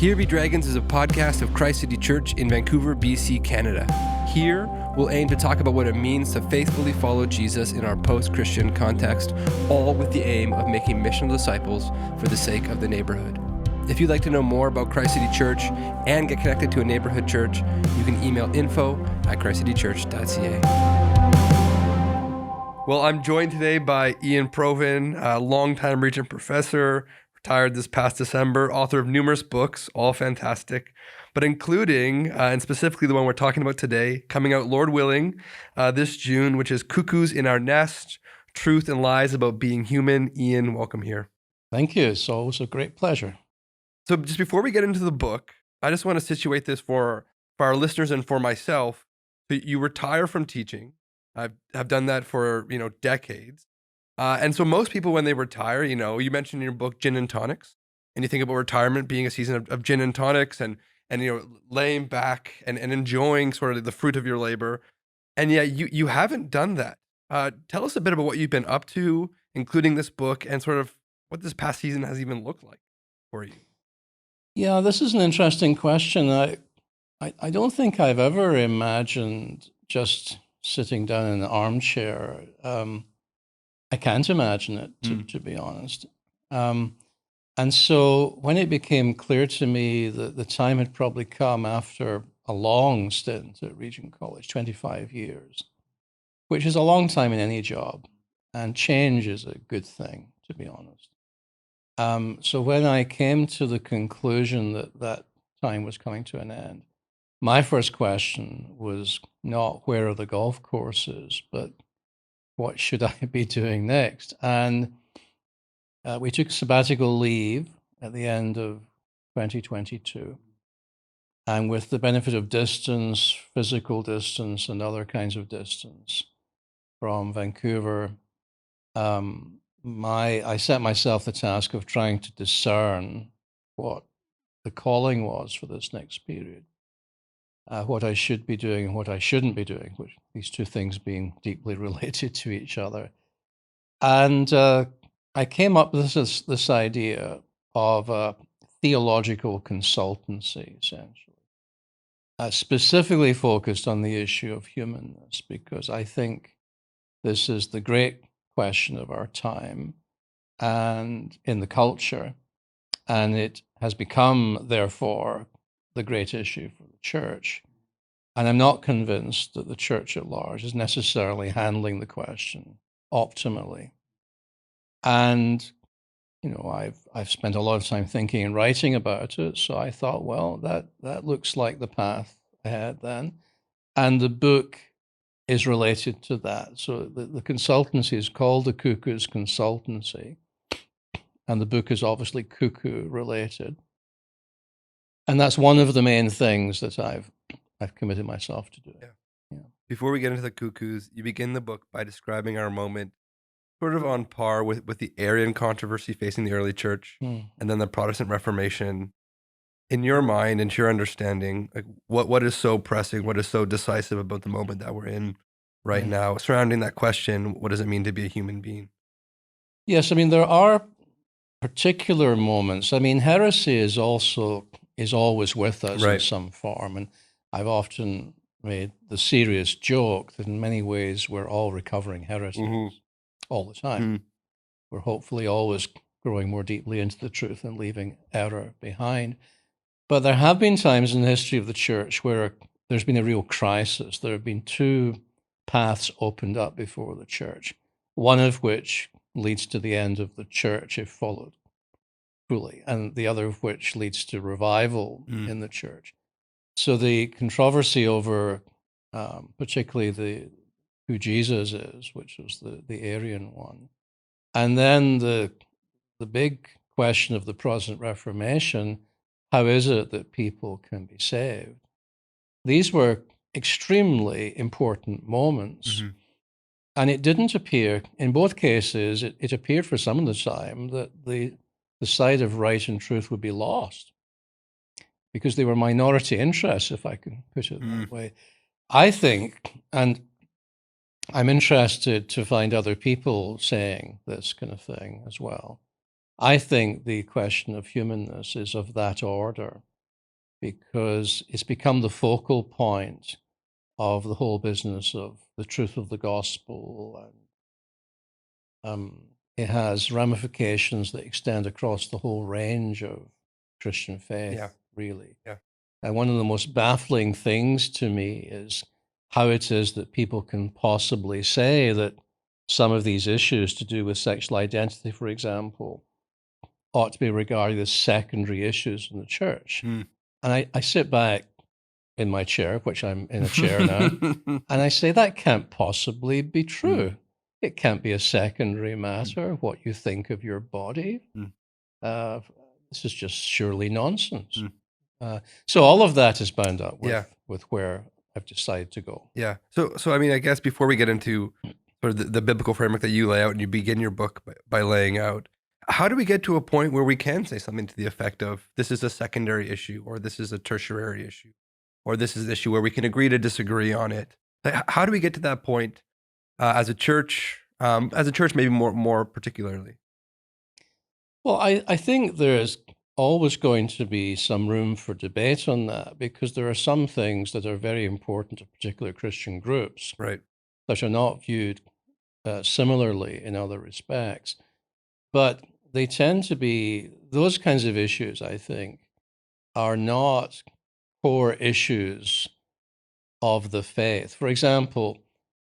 Here Be Dragons is a podcast of Christ City Church in Vancouver, BC, Canada. Here, we'll aim to talk about what it means to faithfully follow Jesus in our post-Christian context, all with the aim of making missional disciples for the sake of the neighborhood. If you'd like to know more about Christ City Church and get connected to a neighborhood church, you can email info@christcitychurch.ca. Well, I'm joined today by Iain Provan, a longtime Regent professor, retired this past December, author of numerous books, all fantastic, but including, and specifically the one we're talking about today, coming out, Lord willing, this June, which is Cuckoos in Our Nest, Truth and Lies About Being Human. Iain, welcome here. Thank you. It's always a great pleasure. So just before we get into the book, I just want to situate this for our listeners and for myself. So you retire from teaching. I've done that for, decades. And so most people, when they retire, you mentioned in your book, gin and tonics, and you think about retirement being a season of gin and tonics and laying back and enjoying sort of the fruit of your labor. And yet you haven't done that. Tell us a bit about what you've been up to, including this book, and sort of what this past season has even looked like for you. Yeah, this is an interesting question. I don't think I've ever imagined just sitting down in an armchair. I can't imagine it, to be honest. And so when it became clear to me that the time had probably come after a long stint at Regent College, 25 years, which is a long time in any job, and change is a good thing, to be honest. So when I came to the conclusion that that time was coming to an end, my first question was not where are the golf courses, but what should I be doing next? And we took sabbatical leave at the end of 2022. And with the benefit of distance, physical distance, and other kinds of distance from Vancouver, I set myself the task of trying to discern what the calling was for this next period. What I should be doing and what I shouldn't be doing, which these two things being deeply related to each other. And I came up with this idea of a theological consultancy, essentially, specifically focused on the issue of humanness, because I think this is the great question of our time and in the culture, and it has become, therefore, the great issue for the church. And I'm not convinced that the church at large is necessarily handling the question optimally. And, I've spent a lot of time thinking and writing about it. So I thought, well, that looks like the path ahead then. And the book is related to that. So the consultancy is called the Cuckoos Consultancy. And the book is obviously cuckoo related. And that's one of the main things that I've committed myself to do. Yeah. Before we get into the cuckoos, you begin the book by describing our moment sort of on par with the Arian controversy facing the early church and then the Protestant Reformation. In your mind and your understanding, like what is so pressing, what is so decisive about the moment that we're in right now, surrounding that question, what does it mean to be a human being? Yes, there are particular moments. Heresy is always with us in some form. And I've often made the serious joke that in many ways we're all recovering heretics all the time. We're hopefully always growing more deeply into the truth and leaving error behind. But there have been times in the history of the church where there's been a real crisis. There have been two paths opened up before the church, one of which leads to the end of the church if followed fully, and the other of which leads to revival in the church. So the controversy over particularly who Jesus is, which was the Arian one, and then the big question of the Protestant Reformation, how is it that people can be saved? These were extremely important moments. And it didn't appear, in both cases, it appeared for some of the time that the side of right and truth would be lost because they were minority interests, if I can put it that way. I think, and I'm interested to find other people saying this kind of thing as well. I think the question of humanness is of that order. because it's become the focal point of the whole business of the truth of the gospel, and it has ramifications that extend across the whole range of Christian Yeah. faith, really. Yeah. And one of the most baffling things to me is how it is that people can possibly say that some of these issues to do with sexual identity, for example, ought to be regarded as secondary issues in the church. Mm. And I sit back in my chair, which I'm in a chair now, and I say that can't possibly be Mm. true. It can't be a secondary matter, what you think of your body. Mm. Uh, this is just surely nonsense. Mm. Uh, so all of that is bound up Yeah. with where I've decided to go. Yeah. So I mean, I guess before we get into sort of the biblical framework that you lay out and you begin your book by laying out, how do we get to a point where we can say something to the effect of this is a secondary issue, or this is a tertiary issue, or this is an issue where we can agree to disagree on it? Like, how do we get to that point as a church? As a church, maybe more particularly. Well, I think there's always going to be some room for debate on that because there are some things that are very important to particular Christian groups Right. that are not viewed similarly in other respects. But they tend to be those kinds of issues, I think, are not core issues of the faith. For example,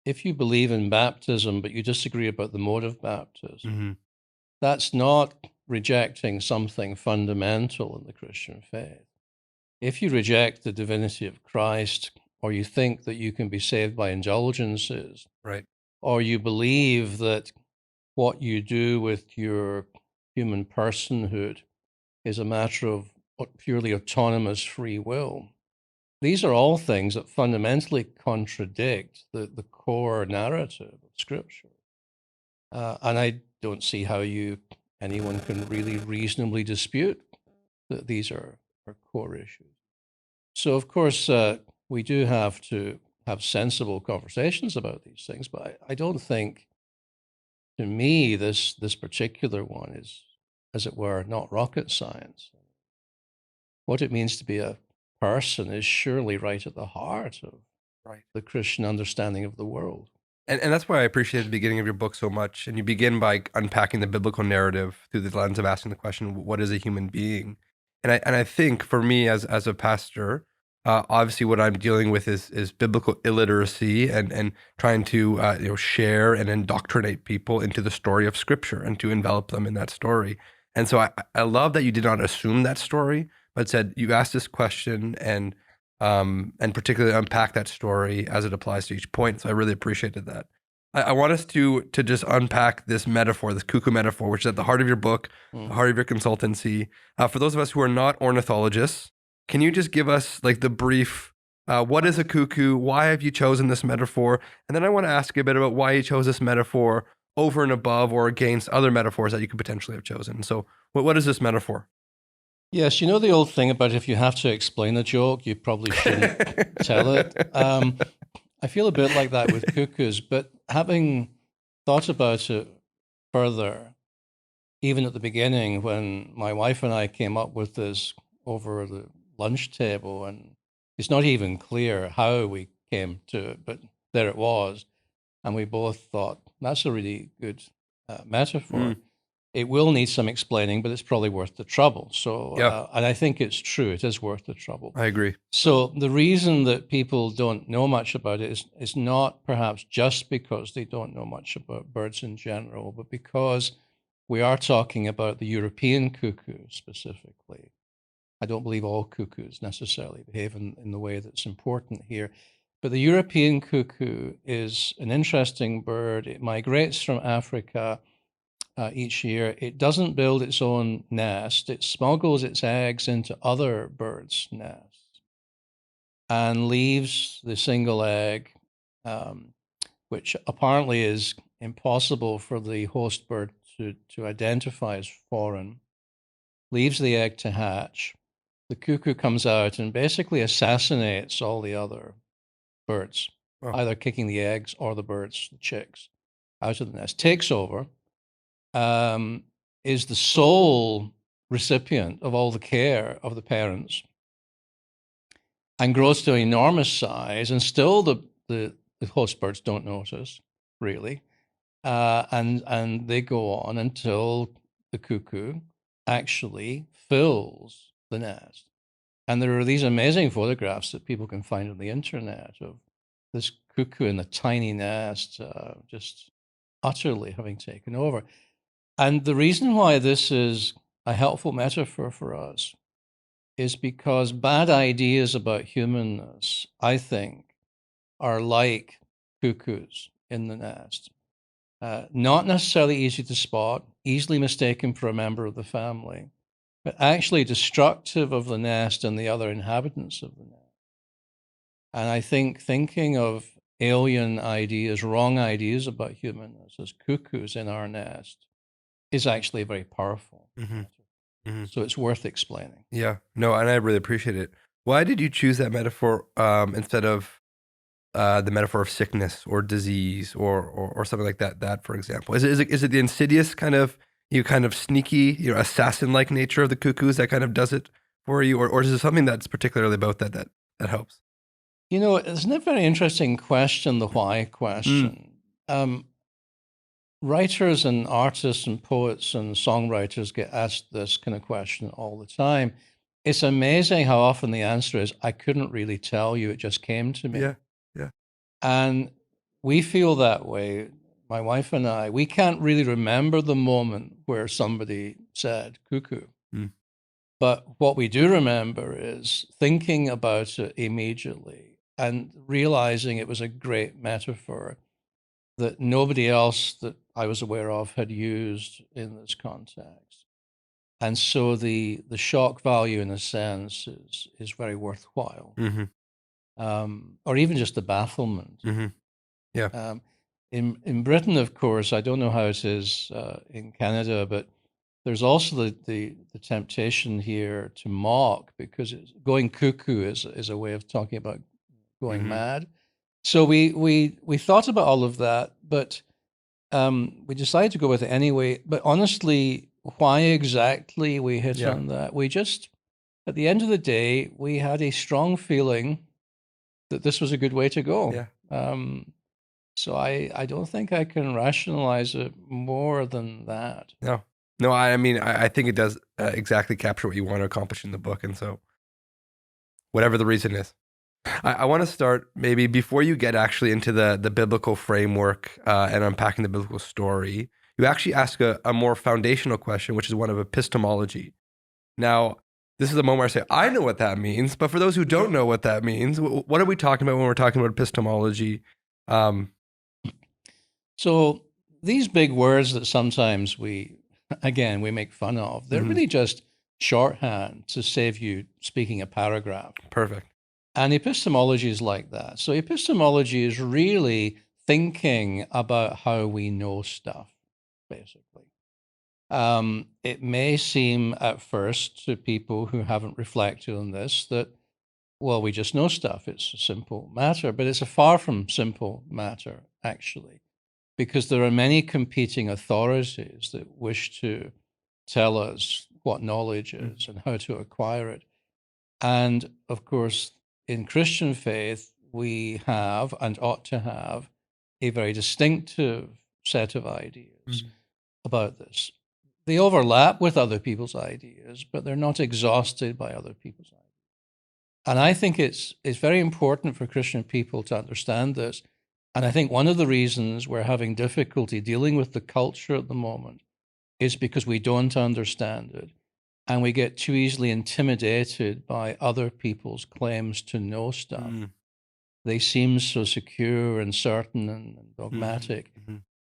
if you believe in baptism, but you disagree about the mode of baptism, Hmm. that's not rejecting something fundamental in the Christian faith. If you reject the divinity of Christ, or you think that you can be saved by indulgences, Right. or you believe that what you do with your human personhood is a matter of purely autonomous free will, these are all things that fundamentally contradict the core narrative of Scripture. And I don't see how anyone can really reasonably dispute that these are core issues. So, of course, we do have to have sensible conversations about these things, but I don't think, to me, this particular one is, as it were, not rocket science. What it means to be a person is surely right at the heart of Right. the Christian understanding of the world. And that's why I appreciate the beginning of your book so much. And you begin by unpacking the biblical narrative through the lens of asking the question, what is a human being? And I think for me as a pastor, obviously what I'm dealing with is biblical illiteracy and trying to share and indoctrinate people into the story of Scripture and to envelop them in that story. And so I love that you did not assume that story, but said you asked this question and particularly unpack that story as it applies to each point. So I really appreciated that. I want us to just unpack this metaphor, this cuckoo metaphor, which is at the heart of your book, the heart of your consultancy. For those of us who are not ornithologists, can you just give us like the brief, what is a cuckoo? Why have you chosen this metaphor? And then I want to ask you a bit about why you chose this metaphor over and above or against other metaphors that you could potentially have chosen. So what is this metaphor? Yes, you know the old thing about if you have to explain a joke, you probably shouldn't tell it. I feel a bit like that with cuckoos, but having thought about it further, even at the beginning when my wife and I came up with this over the lunch table, and it's not even clear how we came to it, but there it was. And we both thought, that's a really good metaphor. Mm, It will need some explaining, but it's probably worth the trouble. So, yeah, and I think it's true, it is worth the trouble. I agree. So the reason that people don't know much about it is not perhaps just because they don't know much about birds in general, but because we are talking about the European cuckoo specifically. I don't believe all cuckoos necessarily behave in the way that's important here. But the European cuckoo is an interesting bird. It migrates from Africa each year. It doesn't build its own nest. It smuggles its eggs into other birds' nests and leaves the single egg, um, which apparently is impossible for the host bird to identify as foreign, leaves the egg to hatch. The cuckoo comes out and basically assassinates all the other birds, Oh, either kicking the eggs or the birds, the chicks, out of the nest, takes over, um, is the sole recipient of all the care of the parents, and grows to an enormous size, and still the host birds don't notice, really. And they go on until the cuckoo actually fills the nest. And there are these amazing photographs that people can find on the internet of this cuckoo in a tiny nest, just utterly having taken over. And the reason why this is a helpful metaphor for us is because bad ideas about humanness, I think, are like cuckoos in the nest. Not necessarily easy to spot, easily mistaken for a member of the family, but actually destructive of the nest and the other inhabitants of the nest. And I think thinking of alien ideas, wrong ideas about humanness as cuckoos in our nest is actually very powerful. Mm-hmm. Mm-hmm. So it's worth explaining. Yeah, no, and I really appreciate it. Why did you choose that metaphor instead of the metaphor of sickness or disease or something like that? That, for example, is it the insidious kind of sneaky, assassin like nature of the cuckoos that kind of does it for you, or is it something that's particularly about that helps? It's a very interesting question, the why question. Writers and artists and poets and songwriters get asked this kind of question all the time. It's amazing how often the answer is, I couldn't really tell you, it just came to me. Yeah, yeah. And we feel that way, my wife and I. We can't really remember the moment where somebody said cuckoo. Mm. But what we do remember is thinking about it immediately and realizing it was a great metaphor that nobody else that I was aware of had used in this context. And so the shock value, in a sense, is very worthwhile. Mm-hmm. Or even just the bafflement. Mm-hmm. Yeah. In Britain, of course, I don't know how it is in Canada, but there's also the temptation here to mock, because going cuckoo is a way of talking about going Mm-hmm. mad. So we thought about all of that, but we decided to go with it anyway. But honestly, why exactly we hit on that? We just, at the end of the day, we had a strong feeling that this was a good way to go. Yeah. So I don't think I can rationalize it more than that. No, I mean, I think it does exactly capture what you want to accomplish in the book. And so, whatever the reason is, I want to start maybe before you get actually into the biblical framework and unpacking the biblical story. You actually ask a more foundational question, which is one of epistemology. Now, this is the moment where I say, I know what that means, but for those who don't know what that means, what are we talking about when we're talking about epistemology? So these big words that sometimes we make fun of, they're really just shorthand to save you speaking a paragraph. Perfect. And epistemology is like that. So epistemology is really thinking about how we know stuff, basically. It may seem at first to people who haven't reflected on this that, well, we just know stuff. It's a simple matter, but it's a far from simple matter, actually, because there are many competing authorities that wish to tell us what knowledge is and how to acquire it. And of course, in Christian faith, we have and ought to have a very distinctive set of ideas about this. They overlap with other people's ideas, but they're not exhausted by other people's ideas. And I think it's very important for Christian people to understand this. And I think one of the reasons we're having difficulty dealing with the culture at the moment is because we don't understand it. And we get too easily intimidated by other people's claims to know stuff. They seem so secure and certain and dogmatic.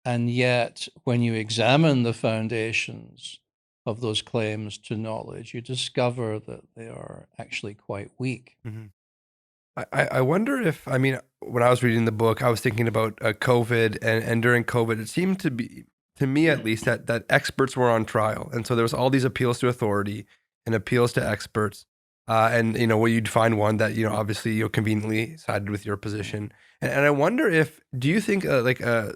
And yet, when you examine the foundations of those claims to knowledge, you discover that they are actually quite weak. I wonder if, I mean, when I was reading the book, I was thinking about COVID, and during COVID, it seemed to be, to me at least, that experts were on trial. And so there was all these appeals to authority and appeals to experts. And, well, you'd find one that, obviously, conveniently sided with your position. And I wonder if, do you think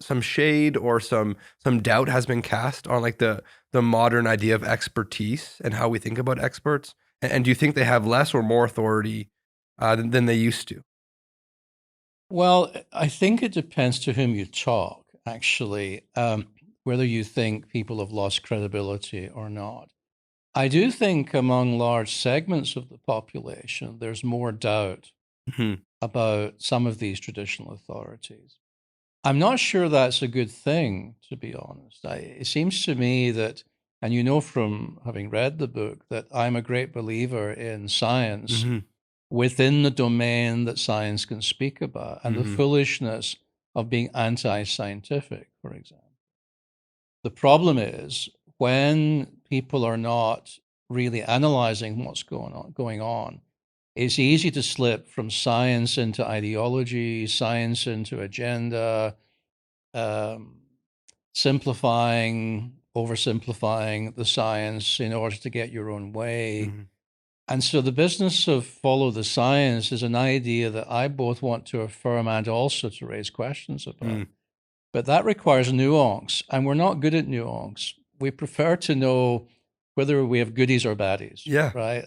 some shade or some doubt has been cast on like the modern idea of expertise and how we think about experts? And do you think they have less or more authority than they used to? Well, I think it depends to whom you talk, actually, whether you think people have lost credibility or not. I do think among large segments of the population, there's more doubt Mhm. about some of these traditional authorities. I'm not sure that's a good thing, to be honest. It seems to me that, and you know from having read the book, that I'm a great believer in science Mhm. within the domain that science can speak about and the Mhm. foolishness of being anti scientific, for example. The problem is when people are not really analyzing what's going on, it's easy to slip from science into ideology, science into agenda, um, simplifying, oversimplifying the science in order to get your own way. Mhm. And so the business of follow the science is an idea that I both want to affirm and also to raise questions about. Mm. But that requires nuance, and we're not good at nuance. We prefer to know whether we have goodies or baddies, Yeah. right?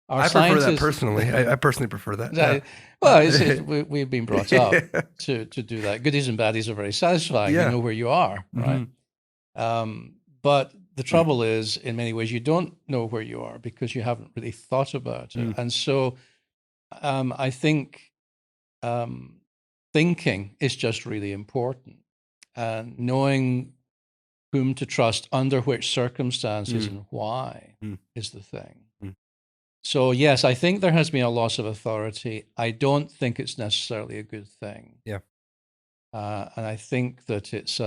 Our I prefer that scientists, personally. I personally prefer that. Yeah. well, we've been brought up Yeah. to do that. Goodies and baddies are very satisfying. You Yeah. know where you are, right? Mhm. But the trouble is, in many ways, you don't know where you are because you haven't really thought about it. Mm. And so I think um, thinking is just really important, and knowing whom to trust under which circumstances Mm. and why Mm. is the thing. Mm. So, yes, I think there has been a loss of authority. I don't think it's necessarily a good thing. Yeah. And I think that it's,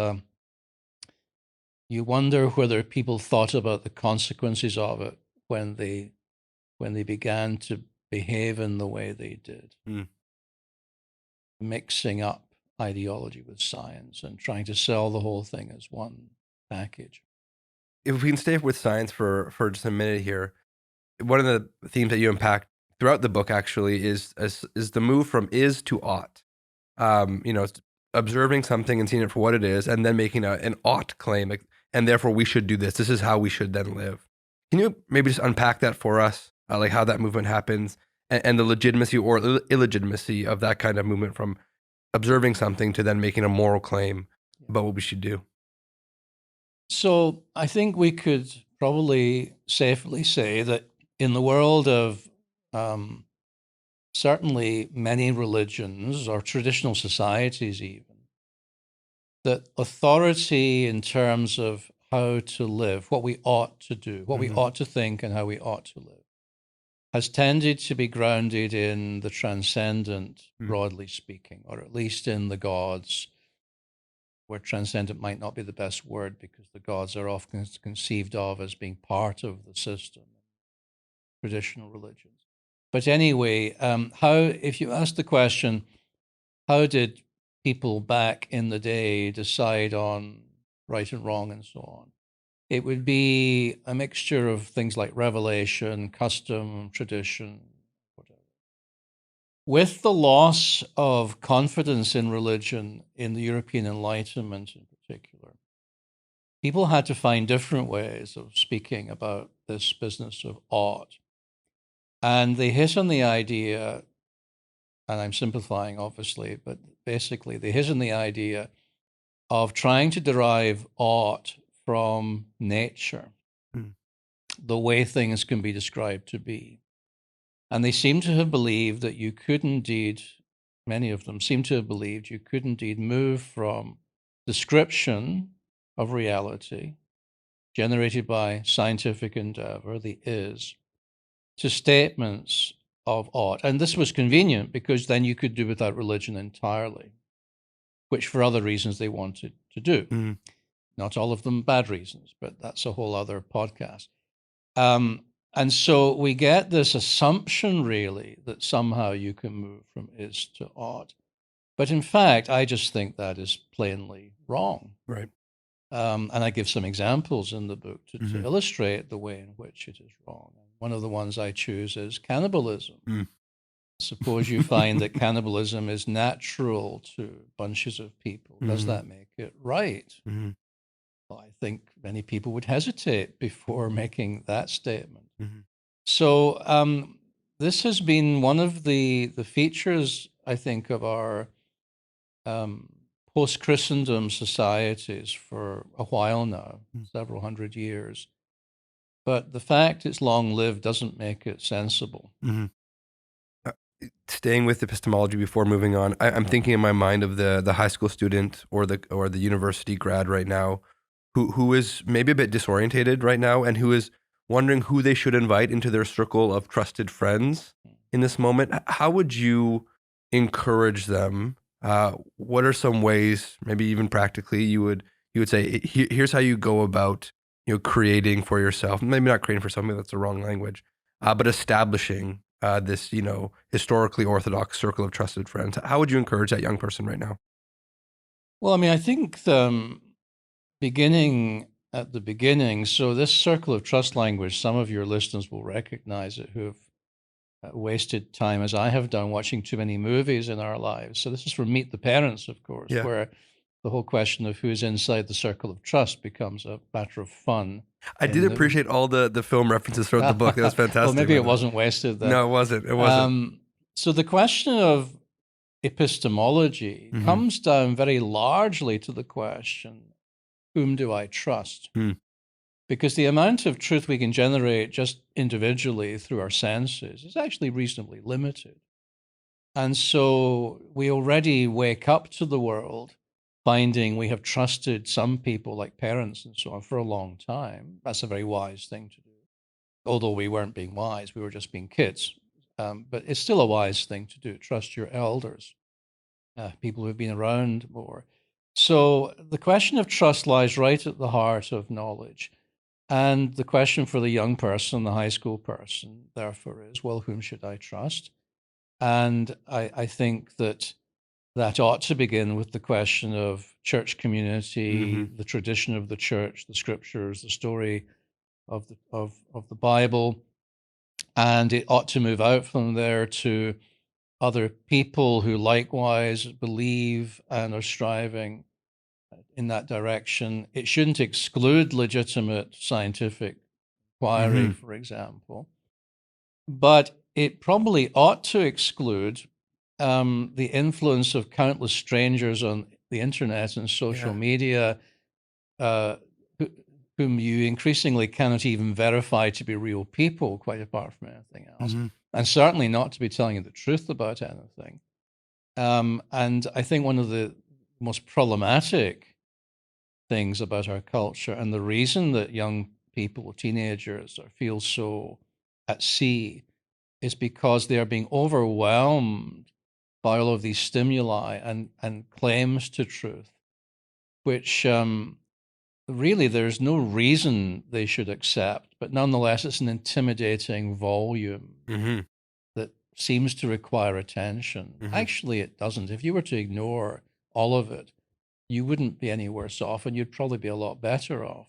you wonder whether people thought about the consequences of it when they began to behave in the way they did, Mm. mixing up ideology with science and trying to sell the whole thing as one package. If we can stay with science for just a minute here, one of the themes that you unpack throughout the book actually is the move from is to ought. It's observing something and seeing it for what it is, and then making an ought claim, like, and therefore we should do this. This is how we should then live. Can you maybe just unpack that for us, like how that movement happens, and the legitimacy or illegitimacy of that kind of movement from observing something to then making a moral claim about what we should do? So I think we could probably safely say that in the world of um, certainly many religions or traditional societies, even, that authority in terms of how to live, what we ought to do, what we Hmm. ought to think, and how we ought to live, has tended to be grounded in the transcendent, Mm. broadly speaking, or at least in the gods, where transcendent might not be the best word because the gods are often conceived of as being part of the system, traditional religions. But anyway, if you ask the question, how did people back in the day decide on right and wrong and so on? It would be a mixture of things like revelation, custom, tradition, whatever. With the loss of confidence in religion in the European Enlightenment in particular, people had to find different ways of speaking about this business of ought. And they hit on the idea, and I'm simplifying obviously, but basically they hit on the idea of trying to derive ought from nature, Mm. the way things can be described to be. And they seem to have believed that you could indeed, many of them seem to have believed you could indeed move from description of reality generated by scientific endeavor, the is, to statements of ought. And this was convenient because then you could do without religion entirely, which for other reasons they wanted to do. Mm. Not all of them bad reasons, but that's a whole other podcast. And so we get this assumption, really, that somehow you can move from is to ought. But in fact, I just think that is plainly wrong. Right. And I give some examples in the book to Hmm. illustrate the way in which it is wrong. One of the ones I choose is cannibalism. Mm. Suppose you find that cannibalism is natural to bunches of people. Does Hmm. that make it right? Hmm. Well, I think many people would hesitate before making that statement. Hmm. So this has been one of the features, I think, of our um, post-Christendom societies for a while now, several hundred years. But the fact it's long-lived doesn't make it sensible. Mm-hmm. Uh, Staying with epistemology before moving on, I'm thinking in my mind of the high school student or the university grad right now, who is maybe a bit disorientated right now and who is wondering who they should invite into their circle of trusted friends in this moment. How would you encourage them? What are some ways, maybe even practically, you would say, Here's how you go about creating for yourself. Maybe not creating for something, that's the wrong language, but establishing this historically orthodox circle of trusted friends. How would you encourage that young person right now? Well, I mean, I think beginning at the beginning, so this circle of trust language, some of your listeners will recognize it who have wasted time, as I have done, watching too many movies in our lives. So this is from Meet the Parents, of course, Yeah. where the whole question of who's inside the circle of trust becomes a matter of fun. I did appreciate all the film references throughout the book. That was Well, fantastic, maybe by it the way. wasn't wasted then. No, it wasn't. It wasn't. So the question of epistemology Mhm. comes down very largely to the question, whom do I trust? Hmm. Because the amount of truth we can generate just individually through our senses is actually reasonably limited. And so we already wake up to the world finding we have trusted some people like parents and so on for a long time. That's a very wise thing to do. Although we weren't being wise, we were just being kids. But it's still a wise thing to do. Trust your elders, people who've been around more. So the question of trust lies right at the heart of knowledge. And the question for the young person, the high school person, therefore, is, well, whom should I trust? And I think that that ought to begin with the question of church community, Mhm. the tradition of the church, the scriptures, the story of the Bible, and it ought to move out from there to other people who likewise believe and are striving in that direction. It shouldn't exclude legitimate scientific inquiry, Mhm. for example, but it probably ought to exclude the influence of countless strangers on the internet and social Yeah. media, uh, who, whom you increasingly cannot even verify to be real people, quite apart from anything else, Mhm. and certainly not to be telling you the truth about anything. And I think one of the most problematic things about our culture, and the reason that young people, teenagers, feel so at sea, is because they are being overwhelmed by all of these stimuli and claims to truth, which really there's no reason they should accept, but nonetheless, it's an intimidating volume Mhm. that seems to require attention. Mhm. Actually, it doesn't. If you were to ignore all of it, you wouldn't be any worse off, and you'd probably be a lot better off.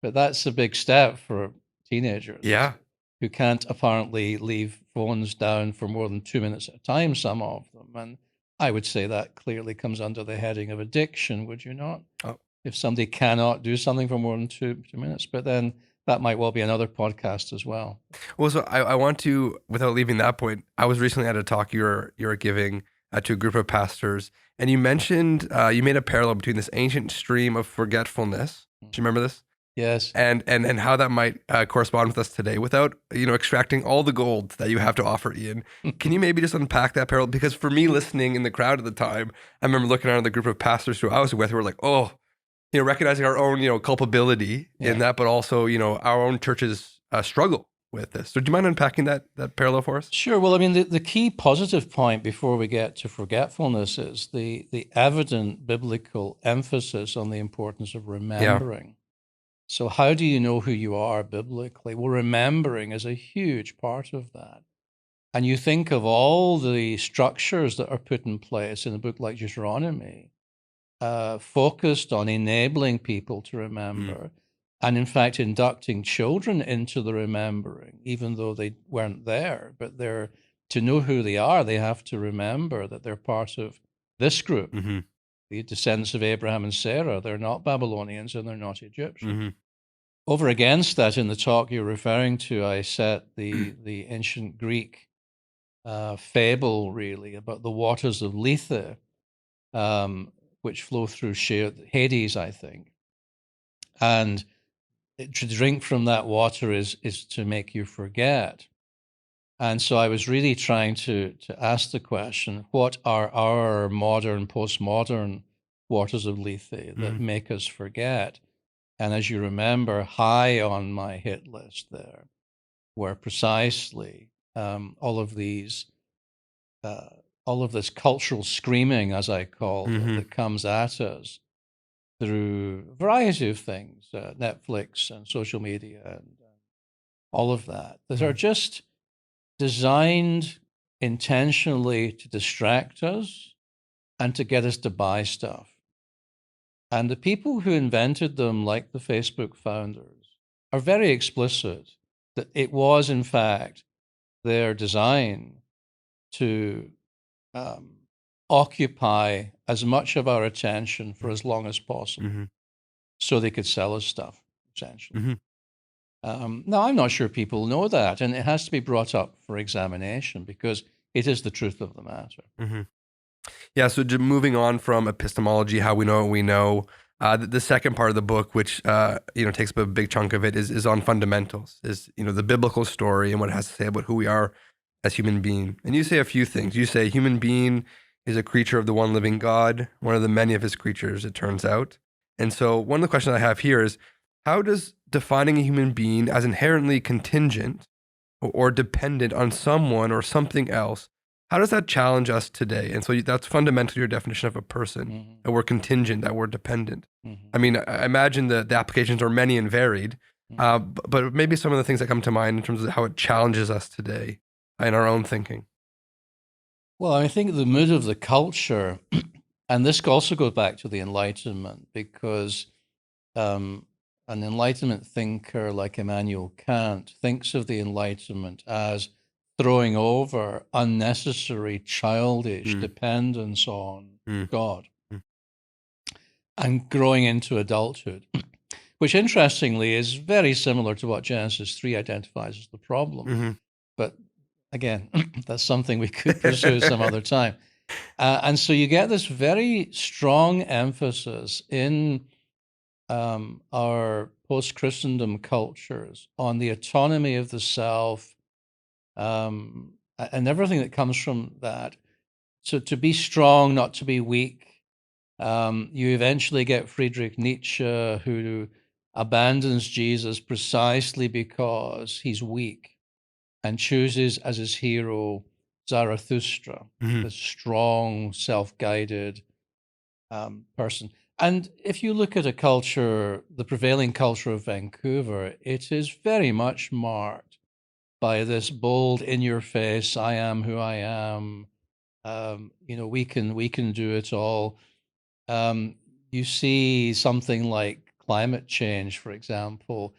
But that's a big step for teenagers Yeah. who can't apparently leave phones down for more than 2 minutes at a time, some of them. And I would say that clearly comes under the heading of addiction, would you not? Oh. If somebody cannot do something for more than 2 minutes, but then that might well be another podcast as well. Well, so I want to, without leaving that point, I was recently at a talk you were giving to a group of pastors, and you mentioned you made a parallel between this ancient stream of forgetfulness. Do you remember this? Yes. And how that might correspond with us today, without extracting all the gold that you have to offer, Ian. Can you maybe just unpack that parallel? Because for me, listening in the crowd at the time, I remember looking around the group of pastors who I was with, who were like, "Oh, recognizing our own, culpability in Yeah. that, but also, our own church's struggle with this." So do you mind unpacking that parallel for us? Sure. Well, I mean, the key positive point before we get to forgetfulness is the evident biblical emphasis on the importance of Yeah. remembering. So, how do you know who you are biblically? Well, remembering is a huge part of that. And you think of all the structures that are put in place in a book like Deuteronomy, focused on enabling people to Mm. remember, and in fact, inducting children into the remembering, even though they weren't there. But they're to know who they are, they have to remember that they're part of this group, Mm-hmm. the descendants of Abraham and Sarah. They're not Babylonians and they're not Egyptians. Mm-hmm. over against that, in the talk you're referring to, I set the ancient Greek fable, really, about the waters of Lethe, which flow through Hades, I think. And to drink from that water is to make you forget. And so I was really trying to ask the question, what are our modern, postmodern waters of Lethe that make us forget? And as you remember, high on my hit list there were precisely all of this cultural screaming, as I called it, that comes at us through a variety of things, Netflix and social media and all of that are just designed intentionally to distract us and to get us to buy stuff. And the people who invented them, like the Facebook founders, are very explicit that it was, in fact, their design to occupy as much of our attention for as long as possible so they could sell us stuff, essentially. Now, I'm not sure people know that, and it has to be brought up for examination because it is the truth of the matter. Yeah, so moving on from epistemology, how we know what we know, the second part of the book, which takes up a big chunk of it, is on fundamentals, is the biblical story and what it has to say about who we are as human being. And you say a few things. You say human being is a creature of the one living God, one of the many of his creatures, it turns out. And so one of the questions I have here is, how does defining a human being as inherently contingent or dependent on someone or something else, how does that challenge us today? And so that's fundamentally your definition of a person. That we're contingent, that we're dependent. I mean, I imagine the applications are many and varied, but maybe some of the things that come to mind in terms of how it challenges us today in our own thinking. Well, I think the mood of the culture, and this also goes back to the Enlightenment, because an Enlightenment thinker like Immanuel Kant thinks of the Enlightenment as throwing over unnecessary, childish dependence on God and growing into adulthood, which interestingly is very similar to what Genesis 3 identifies as the problem. But again, that's something we could pursue some other time. And so you get this very strong emphasis in our post-Christendom cultures on the autonomy of the self, and everything that comes from that. So to be strong, not to be weak. You eventually get Friedrich Nietzsche, who abandons Jesus precisely because he's weak and chooses as his hero Zarathustra, the strong, self-guided person. And if you look at a culture, the prevailing culture of Vancouver, it is very much marked by this bold, in-your-face, I am who I am. We can do it all. You see something like climate change, for example,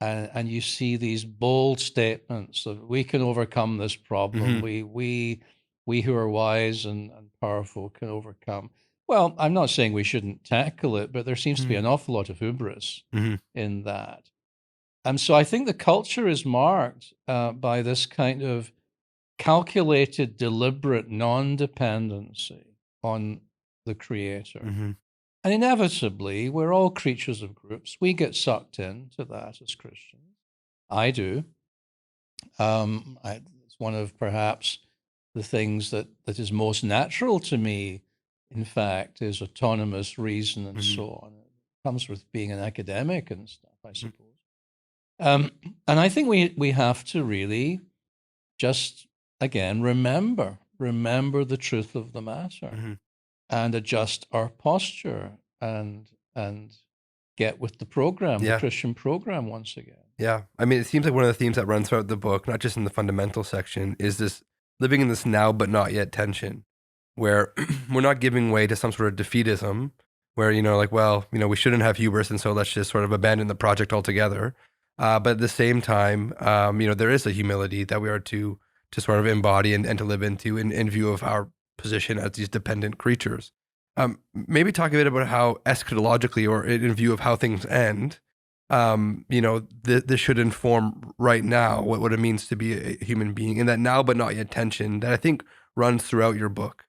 and you see these bold statements of we can overcome this problem. We who are wise and powerful can overcome. Well, I'm not saying we shouldn't tackle it, but there seems to be an awful lot of hubris in that. And so I think the culture is marked by this kind of calculated, deliberate non-dependency on the creator. And inevitably, we're all creatures of groups. We get sucked into that as Christians. I do. It's one of perhaps the things that is most natural to me, in fact, is autonomous reason and so on. It comes with being an academic and stuff, I suppose. And I think we have to really just, again, remember the truth of the matter and adjust our posture and get with the program, the Christian program once again. Yeah. I mean, it seems like one of the themes that runs throughout the book, not just in the fundamental section, is this living in this now but not yet tension, where we're not giving way to some sort of defeatism, where, we shouldn't have hubris, and so let's just sort of abandon the project altogether. But at the same time, there is a humility that we are to sort of embody and to live into in view of our position as these dependent creatures. Maybe talk a bit about how eschatologically, or in view of how things end, this should inform right now what it means to be a human being, and that now but not yet tension that I think runs throughout your book.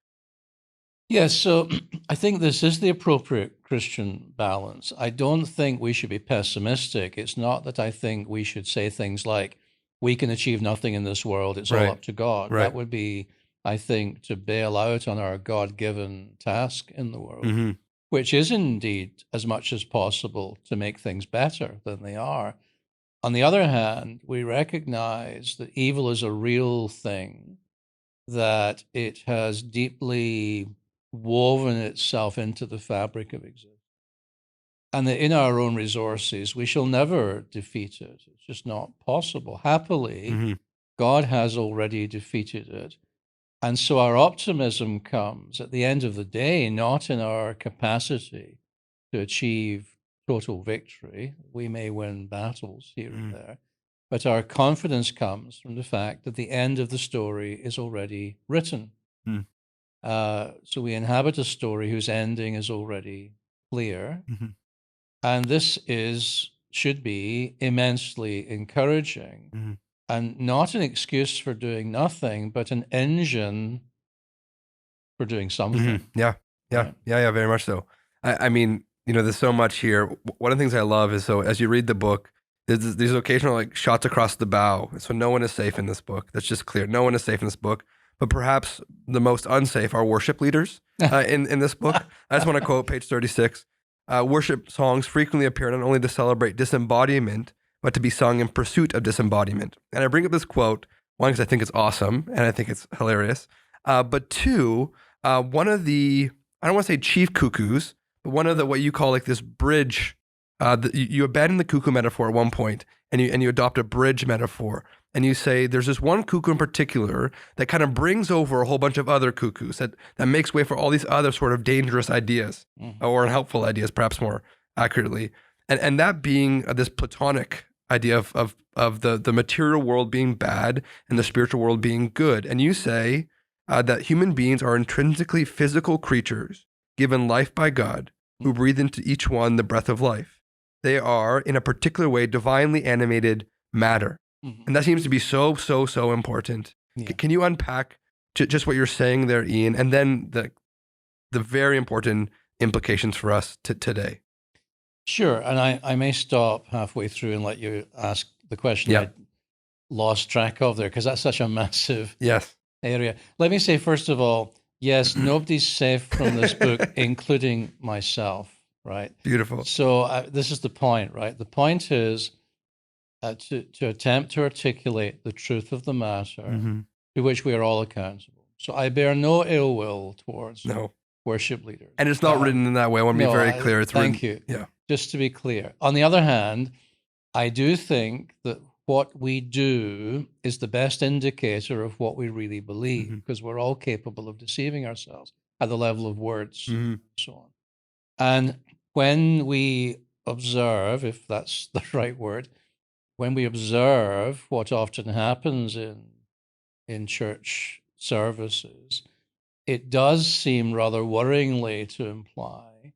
Yes, so I think this is the appropriate Christian balance. I don't think we should be pessimistic. It's not that I think we should say things like, we can achieve nothing in this world, it's all Right. up to God. That Right. would be, I think, to bail out on our God given task in the world, Mm-hmm. which is indeed as much as possible to make things better than they are. On the other hand, we recognize that evil is a real thing, that it has deeply woven itself into the fabric of existence, and that in our own resources, we shall never defeat it. It's just not possible. Happily, Mm-hmm. God has already defeated it. And so our optimism comes at the end of the day, not in our capacity to achieve total victory. We may win battles here and Mm-hmm. there, but our confidence comes from the fact that the end of the story is already written. So we inhabit a story whose ending is already clear. Mm-hmm. And this should be immensely encouraging, Mm-hmm. and not an excuse for doing nothing, but an engine for doing something. Yeah, yeah, Right? yeah, yeah, very much so. I mean, there's so much here. One of the things I love is, so as you read the book, there's these occasional like shots across the bow. So no one is safe in this book. That's just clear. No one is safe in this book. But perhaps the most unsafe are worship leaders in this book. I just want to quote page 36. Worship songs frequently appear not only to celebrate disembodiment, but to be sung in pursuit of disembodiment. And I bring up this quote, one, because I think it's awesome and I think it's hilarious. But two, one of the, I don't want to say chief cuckoos, but one of the, what you call like this bridge, you abandon the cuckoo metaphor at one point and you adopt a bridge metaphor. And you say there's this one cuckoo in particular that kind of brings over a whole bunch of other cuckoos that makes way for all these other sort of dangerous ideas or unhelpful ideas, perhaps more accurately. And that being this Platonic idea of the material world being bad and the spiritual world being good. And you say that human beings are intrinsically physical creatures given life by God, who breathe into each one the breath of life. They are, in a particular way, divinely animated matter. And that seems to be so, so, so important. Yeah. Can you unpack just what you're saying there, Iain, and then the very important implications for us today? Sure. And I may stop halfway through and let you ask the question Yeah. I lost track of there, because that's such a massive Yes. area. Let me say, first of all, yes, nobody's safe from this book, including myself, right? Beautiful. So this is the point, right? The point is to attempt to articulate the truth of the matter to which we are all accountable. So I bear no ill will towards worship leaders. And it's not written in that way. I want to be very clear. It's thank written, you. Yeah. Just to be clear. On the other hand, I do think that what we do is the best indicator of what we really believe, because we're all capable of deceiving ourselves at the level of words and so on. And when we observe, if that's the right word, when we observe what often happens in church services, it does seem rather worryingly to imply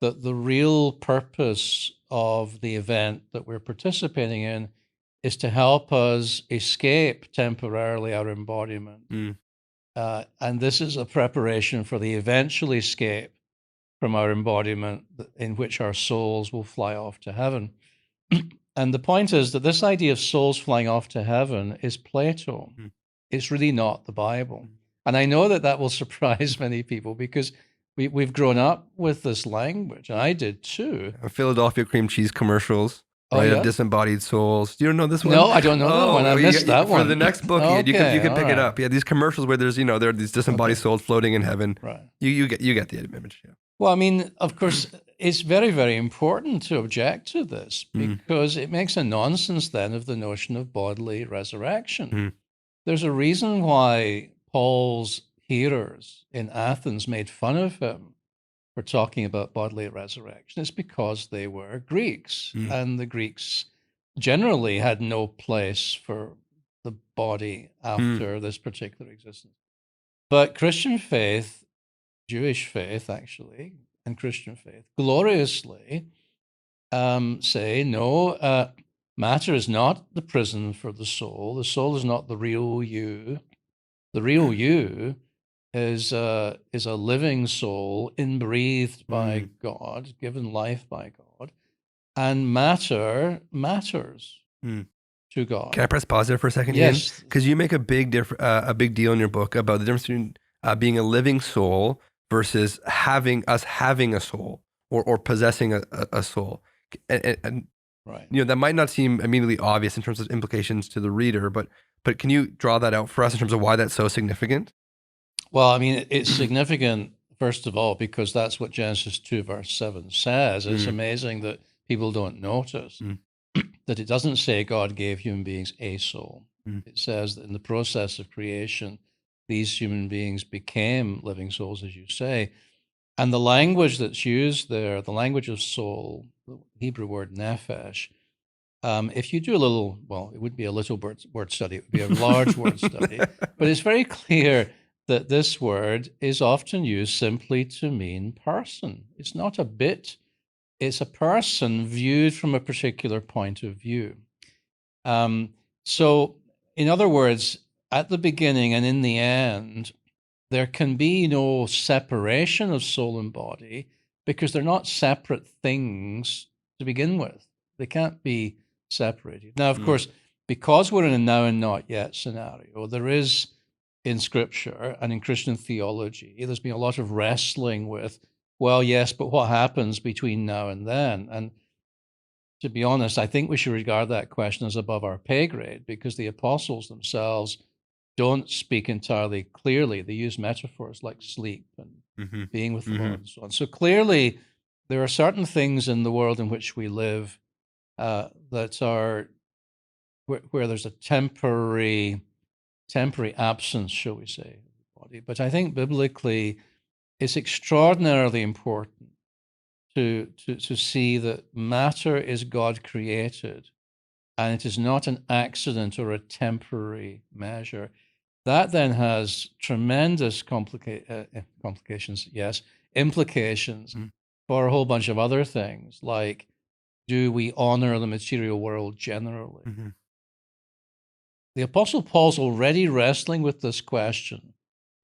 that the real purpose of the event that we're participating in is to help us escape temporarily our embodiment. And this is a preparation for the eventual escape from our embodiment, in which our souls will fly off to heaven. And the point is that this idea of souls flying off to heaven is Plato. It's really not the Bible. And I know that will surprise many people, because we've grown up with this language, and I did too. Philadelphia cream cheese commercials, Oh, right? yeah? Of disembodied souls. Do you know this one? No, I don't know that one. I missed that one. For the next book, Ian, you Okay, can pick all it right. up. Yeah, these commercials where there's there are these disembodied souls floating in heaven. Right. You get the image. Yeah. Well, I mean, of course, it's very, very important to object to this, because it makes a nonsense then of the notion of bodily resurrection. There's a reason why Paul's hearers in Athens made fun of him for talking about bodily resurrection. It's because they were Greeks, and the Greeks generally had no place for the body after this particular existence. But Christian faith, Jewish faith actually, and Christian faith, gloriously say, no, matter is not the prison for the soul. The soul is not the real you. The real you is a living soul, inbreathed by God, given life by God, and matter matters to God. Can I press pause there for a second, Iain? Yes. Because you make a big deal in your book about the difference between being a living soul versus having a soul or possessing a soul. And Right. that might not seem immediately obvious in terms of implications to the reader, but can you draw that out for us in terms of why that's so significant? Well, I mean, it's significant, first of all, because that's what Genesis 2, verse 7 says. It's amazing that people don't notice that it doesn't say God gave human beings a soul. It says that in the process of creation, these human beings became living souls, as you say. And the language that's used there, the language of soul, the Hebrew word nephesh, if you do a little, well, it would be a little word study, it would be a large word study, but it's very clear that this word is often used simply to mean person. It's not a bit, it's a person viewed from a particular point of view. So, in other words, at the beginning and in the end, there can be no separation of soul and body because they're not separate things to begin with. They can't be separated. Now, of course, because we're in a now and not yet scenario, there is in scripture and in Christian theology, there's been a lot of wrestling with, well, yes, but what happens between now and then? And to be honest, I think we should regard that question as above our pay grade because the apostles themselves don't speak entirely clearly. They use metaphors like sleep and being with the Lord and so on. So clearly, there are certain things in the world in which we live that are where there's a temporary absence, shall we say, of the body. But I think biblically, it's extraordinarily important to see that matter is God created, and it is not an accident or a temporary measure. That then has tremendous complications, yes, implications for a whole bunch of other things, like do we honor the material world generally? The Apostle Paul's already wrestling with this question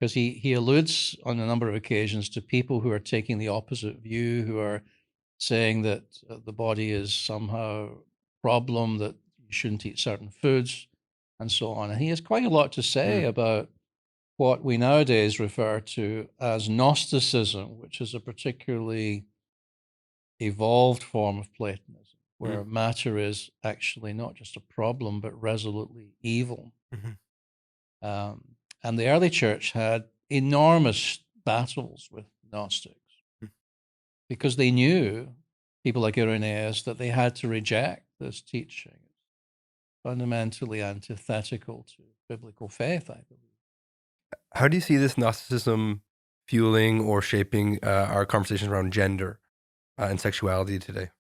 because he alludes on a number of occasions to people who are taking the opposite view, who are saying that the body is somehow a problem, that you shouldn't eat certain foods, and so on. And he has quite a lot to say about what we nowadays refer to as Gnosticism, which is a particularly evolved form of Platonism, where matter is actually not just a problem, but resolutely evil. And the early church had enormous battles with Gnostics because they knew, people like Irenaeus, that they had to reject this teaching. It's fundamentally antithetical to biblical faith, I believe. How do you see this Gnosticism fueling or shaping our conversations around gender and sexuality today?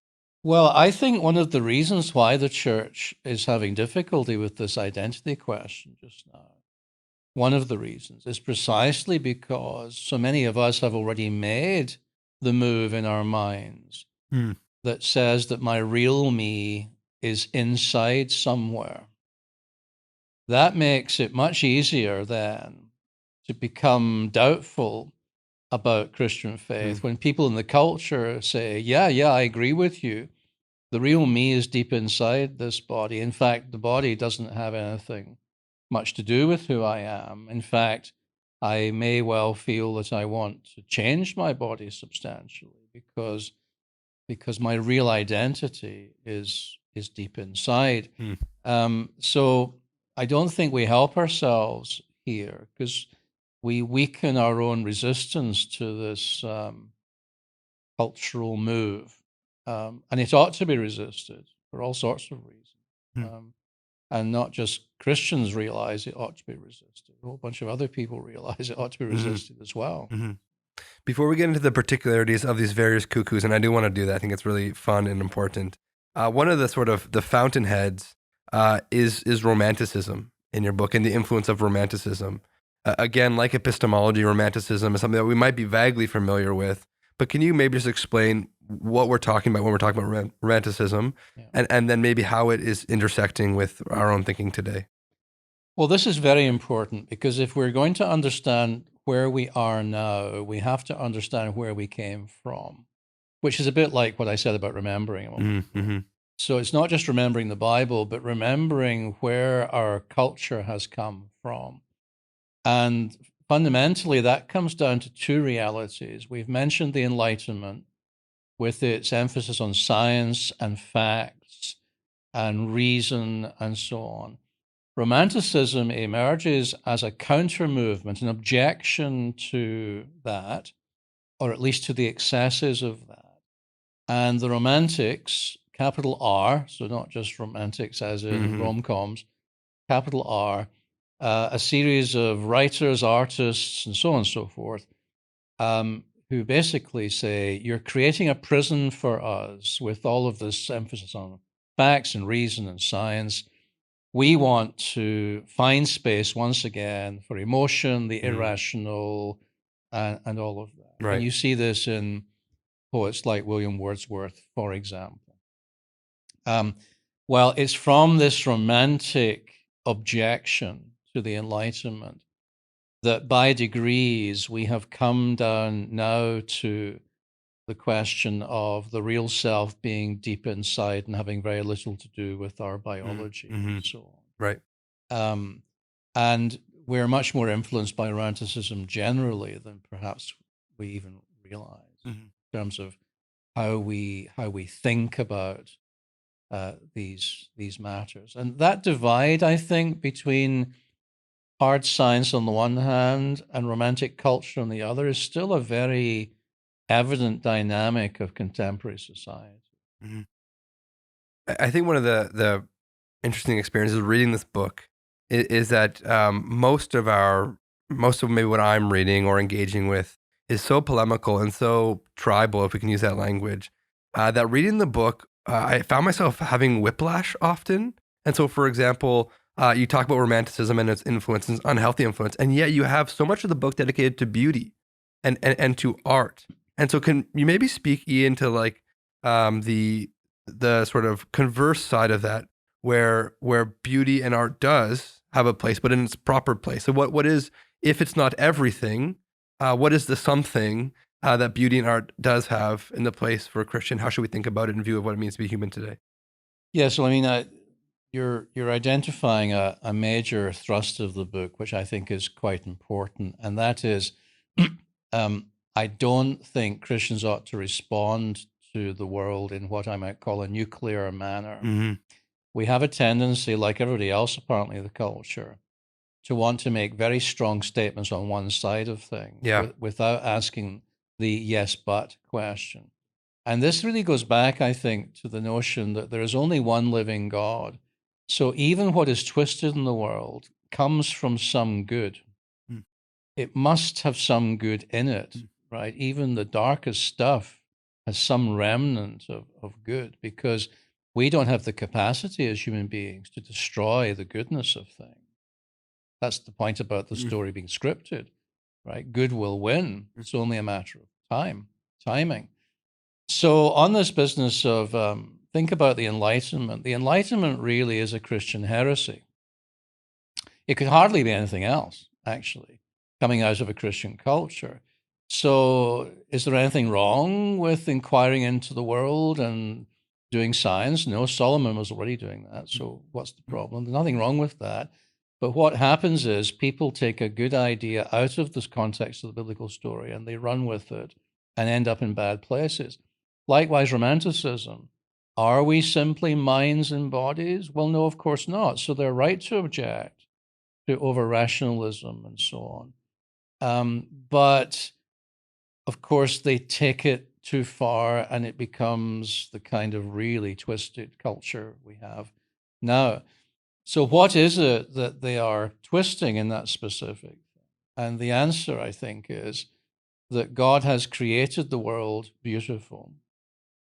Well, I think one of the reasons why the church is having difficulty with this identity question just now, one of the reasons is precisely because so many of us have already made the move in our minds that says that my real me is inside somewhere. That makes it much easier then to become doubtful about Christian faith when people in the culture say, yeah, I agree with you. The real me is deep inside this body. In fact, the body doesn't have anything much to do with who I am. In fact, I may well feel that I want to change my body substantially because my real identity is deep inside. So I don't think we help ourselves here because we weaken our own resistance to this cultural move. And it ought to be resisted for all sorts of reasons. And not just Christians realize it ought to be resisted. A whole bunch of other people realize it ought to be resisted as well. Before we get into the particularities of these various cuckoos, and I do want to do that, I think it's really fun and important. One of the sort of the fountainheads is romanticism in your book and the influence of romanticism. Again, like epistemology, romanticism is something that we might be vaguely familiar with, but can you maybe just explain what we're talking about when we're talking about romanticism, Yeah. and then maybe how it is intersecting with our own thinking today. Well, this is very important because if we're going to understand where we are now, we have to understand where we came from, which is a bit like what I said about remembering a moment ago. Mm-hmm. So it's not just remembering the Bible, but remembering where our culture has come from. And fundamentally, that comes down to two realities. We've mentioned the Enlightenment with its emphasis on science and facts and reason and so on. Romanticism emerges as a counter movement, an objection to that, or at least to the excesses of that. And the Romantics, capital R, so not just romantics as in Mm-hmm. rom-coms, capital R, a series of writers, artists, and so on and so forth, who basically say, you're creating a prison for us with all of this emphasis on facts and reason and science. We want to find space once again for emotion, the irrational, and all of that. Right. And you see this in poets like William Wordsworth, for example. Well, it's from this romantic objection to the Enlightenment that by degrees we have come down now to the question of the real self being deep inside and having very little to do with our biology Mm-hmm. and so on. Right. And we're much more influenced by romanticism generally than perhaps we even realize in terms of how we think about these matters. And that divide, I think, between hard science on the one hand and romantic culture on the other is still a very evident dynamic of contemporary society. Mm-hmm. I think one of the interesting experiences of reading this book is that most of maybe what I'm reading or engaging with is so polemical and so tribal, if we can use that language, that reading the book, I found myself having whiplash often. And so, for example, you talk about romanticism and its influence, and unhealthy influence, and yet you have so much of the book dedicated to beauty and to art. And so, can you maybe speak, Iain, to like the sort of converse side of that, where beauty and art does have a place, but in its proper place. So what is, if it's not everything, what is the something that beauty and art does have in the place for a Christian? How should we think about it in view of what it means to be human today? Yeah, so I mean, you're identifying a major thrust of the book, which I think is quite important, and that is, I don't think Christians ought to respond to the world in what I might call a nuclear manner. Mm-hmm. We have a tendency, like everybody else, apparently, the culture, to want to make very strong statements on one side of things Yeah. without asking the yes, but question. And this really goes back, I think, to the notion that there is only one living God. So even what is twisted in the world comes from some good. Mm. It must have some good in it, right? Even the darkest stuff has some remnant of good, because we don't have the capacity as human beings to destroy the goodness of things. That's the point about the story being scripted, right? Good will win. It's only a matter of timing. So on this business of think about the Enlightenment really is a Christian heresy. It could hardly be anything else, actually, coming out of a Christian culture. So is there anything wrong with inquiring into the world and doing science? No, Solomon was already doing that. So what's the problem? There's nothing wrong with that. But what happens is people take a good idea out of this context of the biblical story and they run with it and end up in bad places. Likewise, Romanticism. Are we simply minds and bodies? Well, no, of course not. So they're right to object to over rationalism and so on. But of course, they take it too far and it becomes the kind of really twisted culture we have now. So, what is it that they are twisting in that specific? And the answer, I think, is that God has created the world beautiful.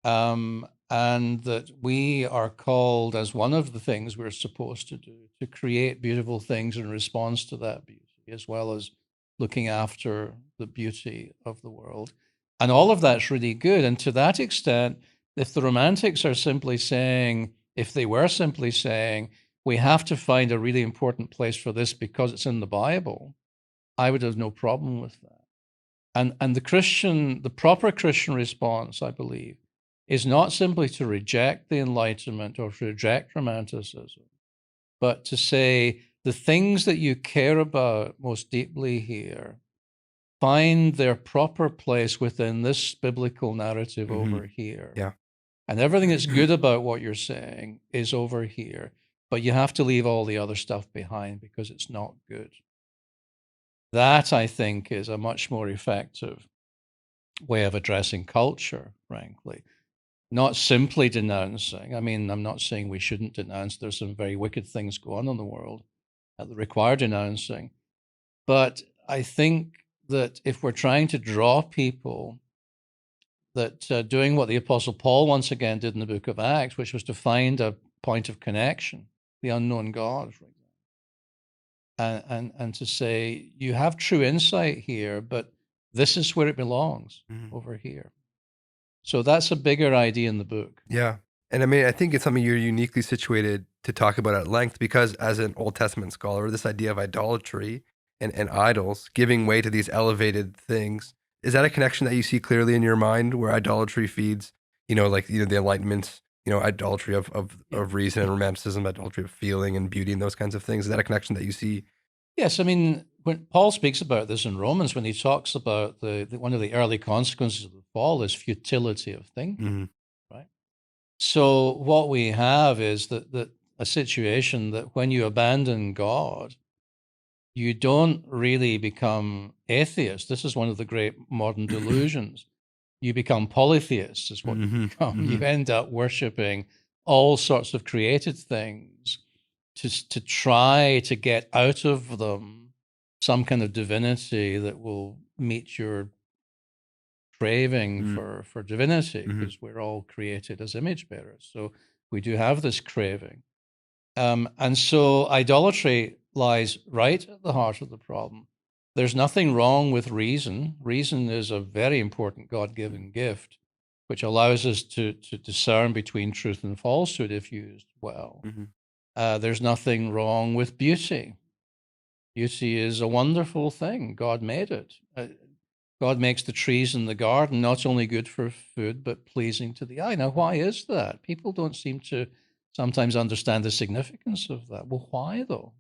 And that we are called, as one of the things we're supposed to do, to create beautiful things in response to that beauty, as well as looking after the beauty of the world. And all of that's really good. And to that extent, if the Romantics are simply saying, if they were simply saying, we have to find a really important place for this because it's in the Bible, I would have no problem with that. And the proper Christian response, I believe, is not simply to reject the Enlightenment or to reject Romanticism, but to say the things that you care about most deeply here find their proper place within this biblical narrative over here. Yeah. And everything that's good about what you're saying is over here, but you have to leave all the other stuff behind because it's not good. That, I think, is a much more effective way of addressing culture, frankly. Not simply denouncing. I mean, I'm not saying we shouldn't denounce. There's some very wicked things going on in the world that require denouncing. But I think that if we're trying to draw people, that doing what the Apostle Paul once again did in the book of Acts, which was to find a point of connection, the unknown God, for example, and to say, you have true insight here, but this is where it belongs, over here. So that's a bigger idea in the book. Yeah. And I mean, I think it's something you're uniquely situated to talk about at length because as an Old Testament scholar, this idea of idolatry and idols, giving way to these elevated things, is that a connection that you see clearly in your mind where idolatry feeds, the Enlightenment, idolatry of reason and romanticism, idolatry of feeling and beauty and those kinds of things? Is that a connection that you see? Yes, I mean, when Paul speaks about this in Romans, when he talks about one of the early consequences of the fall is futility of thinking, right? So what we have is that a situation that when you abandon God, you don't really become atheist. This is one of the great modern delusions. You become polytheists, is what you become. You end up worshiping all sorts of created things to try to get out of them some kind of divinity that will meet your craving for divinity, because we're all created as image bearers. So we do have this craving. And so idolatry lies right at the heart of the problem. There's nothing wrong with reason. Reason is a very important God-given gift, which allows us to discern between truth and falsehood if used well. There's nothing wrong with beauty. Beauty is a wonderful thing. God made it. God makes the trees in the garden not only good for food, but pleasing to the eye. Now, why is that? People don't seem to sometimes understand the significance of that. Well, why though?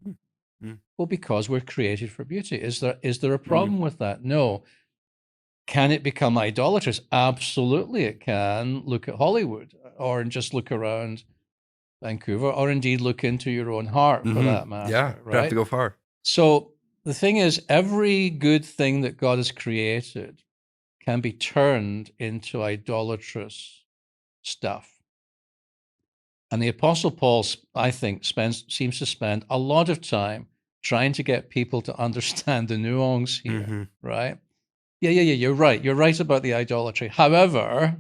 Well, because we're created for beauty. Is there a problem with that? No. Can it become idolatrous? Absolutely, it can. Look at Hollywood, or just look around Vancouver, or indeed look into your own heart for that matter. Yeah, right? Don't have to go far. So the thing is, every good thing that God has created can be turned into idolatrous stuff. And the Apostle Paul, I think, seems to spend a lot of time trying to get people to understand the nuance here, right? Yeah, you're right. You're right about the idolatry. However,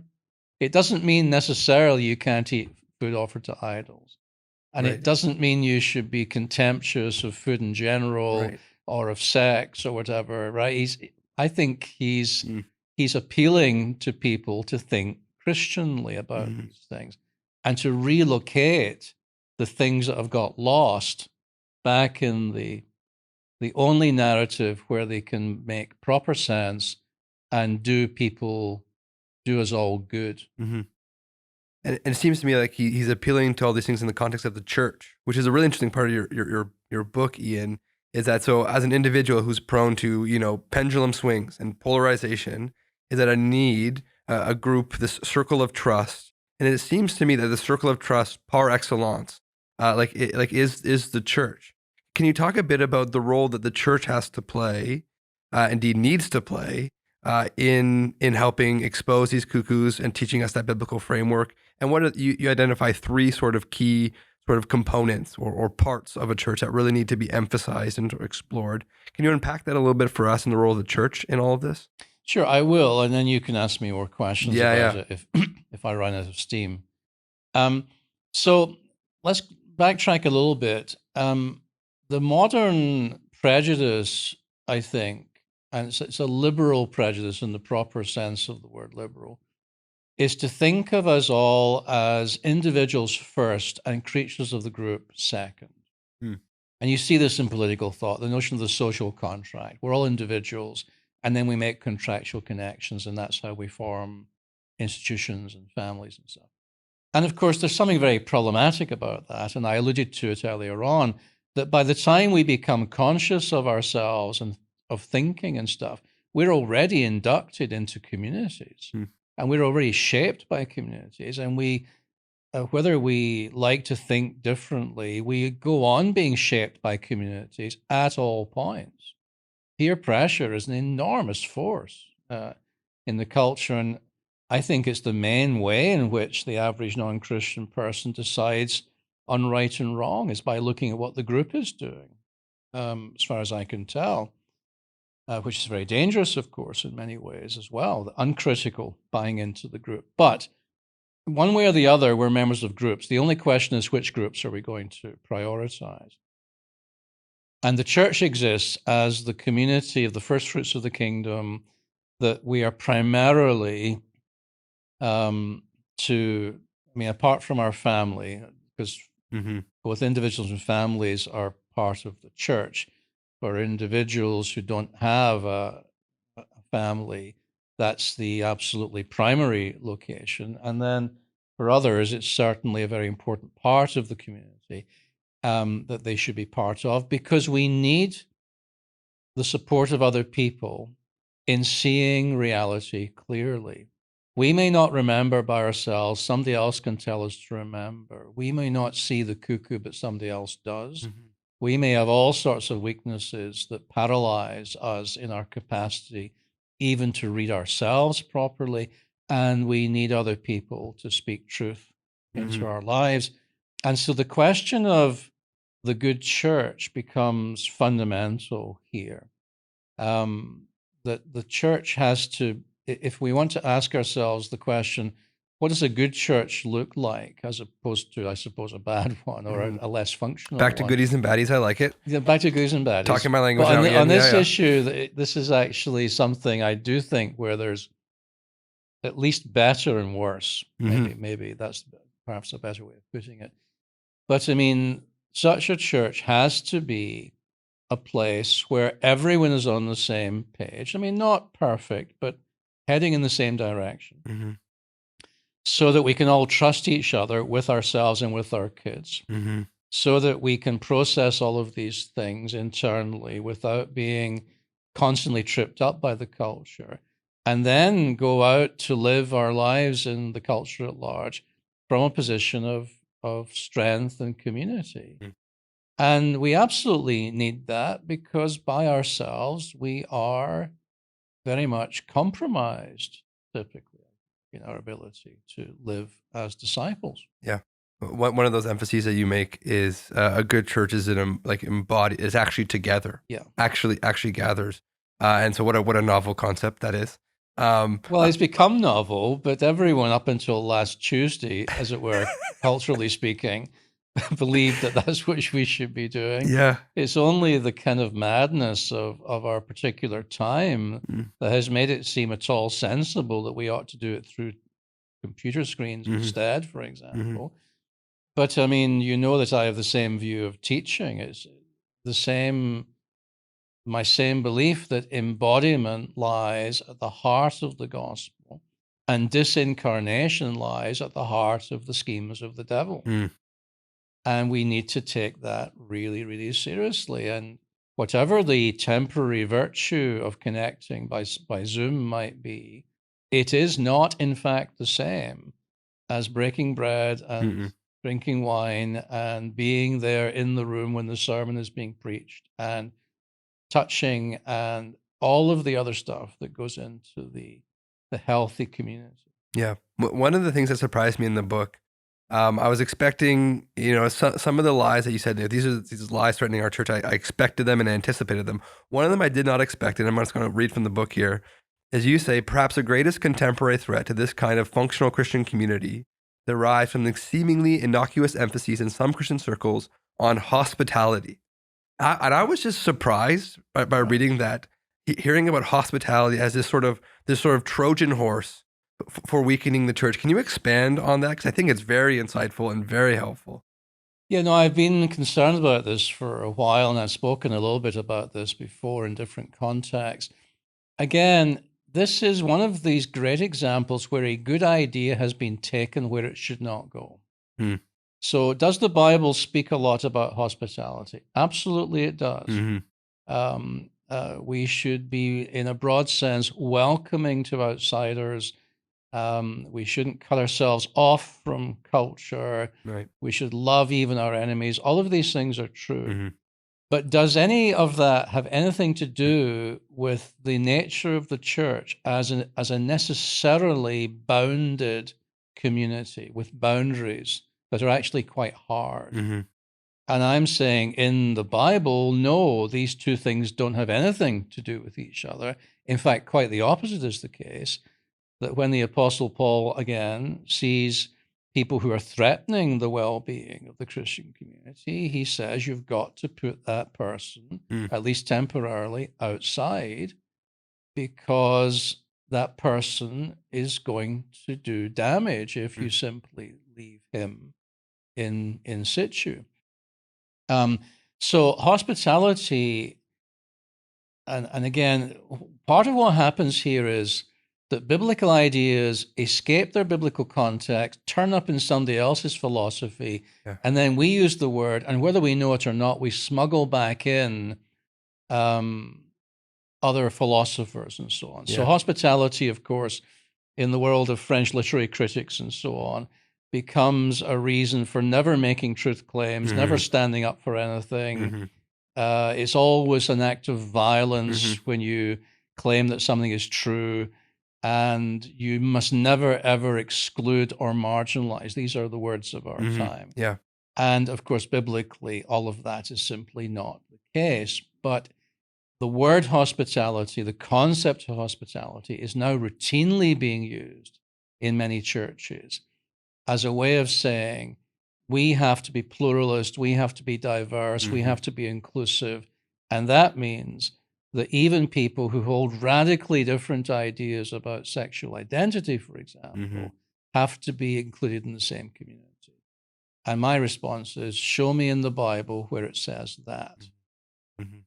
it doesn't mean necessarily you can't eat food offered to idols. And it doesn't mean you should be contemptuous of food in general or of sex or whatever, right? I think he's appealing to people to think Christianly about these things and to relocate the things that have got lost back in the only narrative where they can make proper sense and do us all good. And it seems to me like he's appealing to all these things in the context of the church, which is a really interesting part of your book, Iain. Is that so? As an individual who's prone to pendulum swings and polarization, is that I need a group, this circle of trust, and it seems to me that the circle of trust par excellence, is the church. Can you talk a bit about the role that the church has to play, indeed needs to play, in helping expose these cuckoos and teaching us that biblical framework? And what you identify three sort of key sort of components or parts of a church that really need to be emphasized and explored. Can you unpack that a little bit for us and the role of the church in all of this? Sure, I will, and then you can ask me more questions about it if I run out of steam. So let's backtrack a little bit. The modern prejudice, I think, and it's a liberal prejudice in the proper sense of the word liberal, is to think of us all as individuals first and creatures of the group second. Hmm. And you see this in political thought, the notion of the social contract. We're all individuals, and then we make contractual connections, and that's how we form institutions and families and stuff. And of course, there's something very problematic about that, and I alluded to it earlier on, that by the time we become conscious of ourselves and of thinking and stuff, we're already inducted into communities, and we're already shaped by communities, and we whether we like to think differently, we go on being shaped by communities at all points. Peer pressure is an enormous force in the culture, and I think it's the main way in which the average non-Christian person decides on right and wrong is by looking at what the group is doing, as far as I can tell, which is very dangerous, of course, in many ways as well, the uncritical buying into the group. But one way or the other, we're members of groups. The only question is which groups are we going to prioritize? And the church exists as the community of the first fruits of the kingdom, that we are primarily apart from our family, because both individuals and families are part of the church. For individuals who don't have a family, that's the absolutely primary location. And then for others, it's certainly a very important part of the community that they should be part of, because we need the support of other people in seeing reality clearly. We may not remember by ourselves. Somebody else can tell us to remember. We may not see the cuckoo, but somebody else does. We may have all sorts of weaknesses that paralyze us in our capacity even to read ourselves properly, and we need other people to speak truth into our lives. And so the question of the good church becomes fundamental here. That the church has to, if we want to ask ourselves the question, what does a good church look like, as opposed to, I suppose, a bad one or a less functional Back to one? goodies and baddies. I like it. Yeah, back to goodies and baddies. Talking my language But now, Iain. on this issue, this is actually something I do think where there's at least better and worse. Maybe that's perhaps a better way of putting it. But I mean, such a church has to be a place where everyone is on the same page. I mean, not perfect, but heading in the same direction, so that we can all trust each other with ourselves and with our kids, so that we can process all of these things internally without being constantly tripped up by the culture, and then go out to live our lives in the culture at large from a position of strength and community. And we absolutely need that, because by ourselves, we are very much compromised, typically, in our ability to live as disciples. Yeah. One of those emphases that you make is a good church is is actually together. Yeah. Actually gathers. And so what a novel concept that is. Well, it's become novel, but everyone up until last Tuesday, as it were, culturally speaking, believed that that's what we should be doing. Yeah. It's only the kind of madness of our particular time that has made it seem at all sensible that we ought to do it through computer screens instead, for example. But I mean, you know that I have the same view of teaching. It's my same belief that embodiment lies at the heart of the gospel, and disincarnation lies at the heart of the schemes of the devil. And we need to take that really, really seriously. And whatever the temporary virtue of connecting by Zoom might be, it is not, in fact, the same as breaking bread and drinking wine and being there in the room when the sermon is being preached and touching and all of the other stuff that goes into the healthy community. Yeah. One of the things that surprised me in the book, I was expecting, some of the lies that you said, these lies threatening our church, I expected them and anticipated them. One of them I did not expect, and I'm just going to read from the book here, is you say, perhaps the greatest contemporary threat to this kind of functional Christian community derives from the seemingly innocuous emphases in some Christian circles on hospitality. And I was just surprised by reading that hearing about hospitality as this sort of Trojan horse for weakening the church. Can you expand on that? Because I think it's very insightful and very helpful. Yeah, no, I've been concerned about this for a while, and I've spoken a little bit about this before in different contexts. Again, this is one of these great examples where a good idea has been taken where it should not go. Hmm. So, does the Bible speak a lot about hospitality? Absolutely, it does. Mm-hmm. We should be, in a broad sense, welcoming to outsiders. We shouldn't cut ourselves off from culture. Right. We should love even our enemies. All of these things are true. Mm-hmm. But does any of that have anything to do with the nature of the church as a necessarily bounded community with boundaries that are actually quite hard? Mm-hmm. And I'm saying in the Bible, no, these two things don't have anything to do with each other. In fact, quite the opposite is the case, that when the Apostle Paul again sees people who are threatening the well-being of the Christian community, he says you've got to put that person, Mm-hmm. at least temporarily, outside, because that person is going to do damage if you simply leave him in situ. So hospitality, and again, part of what happens here is that biblical ideas escape their biblical context, turn up in somebody else's philosophy, Yeah. and then we use the word, and whether we know it or not, we smuggle back in um, other philosophers and so on. So Yeah. hospitality, of course, in the world of French literary critics and so on, becomes a reason for never making truth claims, never Mm-hmm. standing up for anything. Mm-hmm. It's always an act of Mm-hmm. violence when you claim that something is true, and you must never, ever exclude or marginalize. These are the words of our Mm-hmm. time. Yeah. And of course, biblically, all of that is simply not the case. But the word hospitality, the concept of hospitality, is now routinely being used in many churches as a way of saying we have to be pluralist, we have to be diverse, we Mm-hmm. have to be inclusive. And that means that even people who hold radically different ideas about sexual identity, for Mm-hmm. example, have to be included in the same community. And my response is show me in the Bible where it says that. Mm-hmm.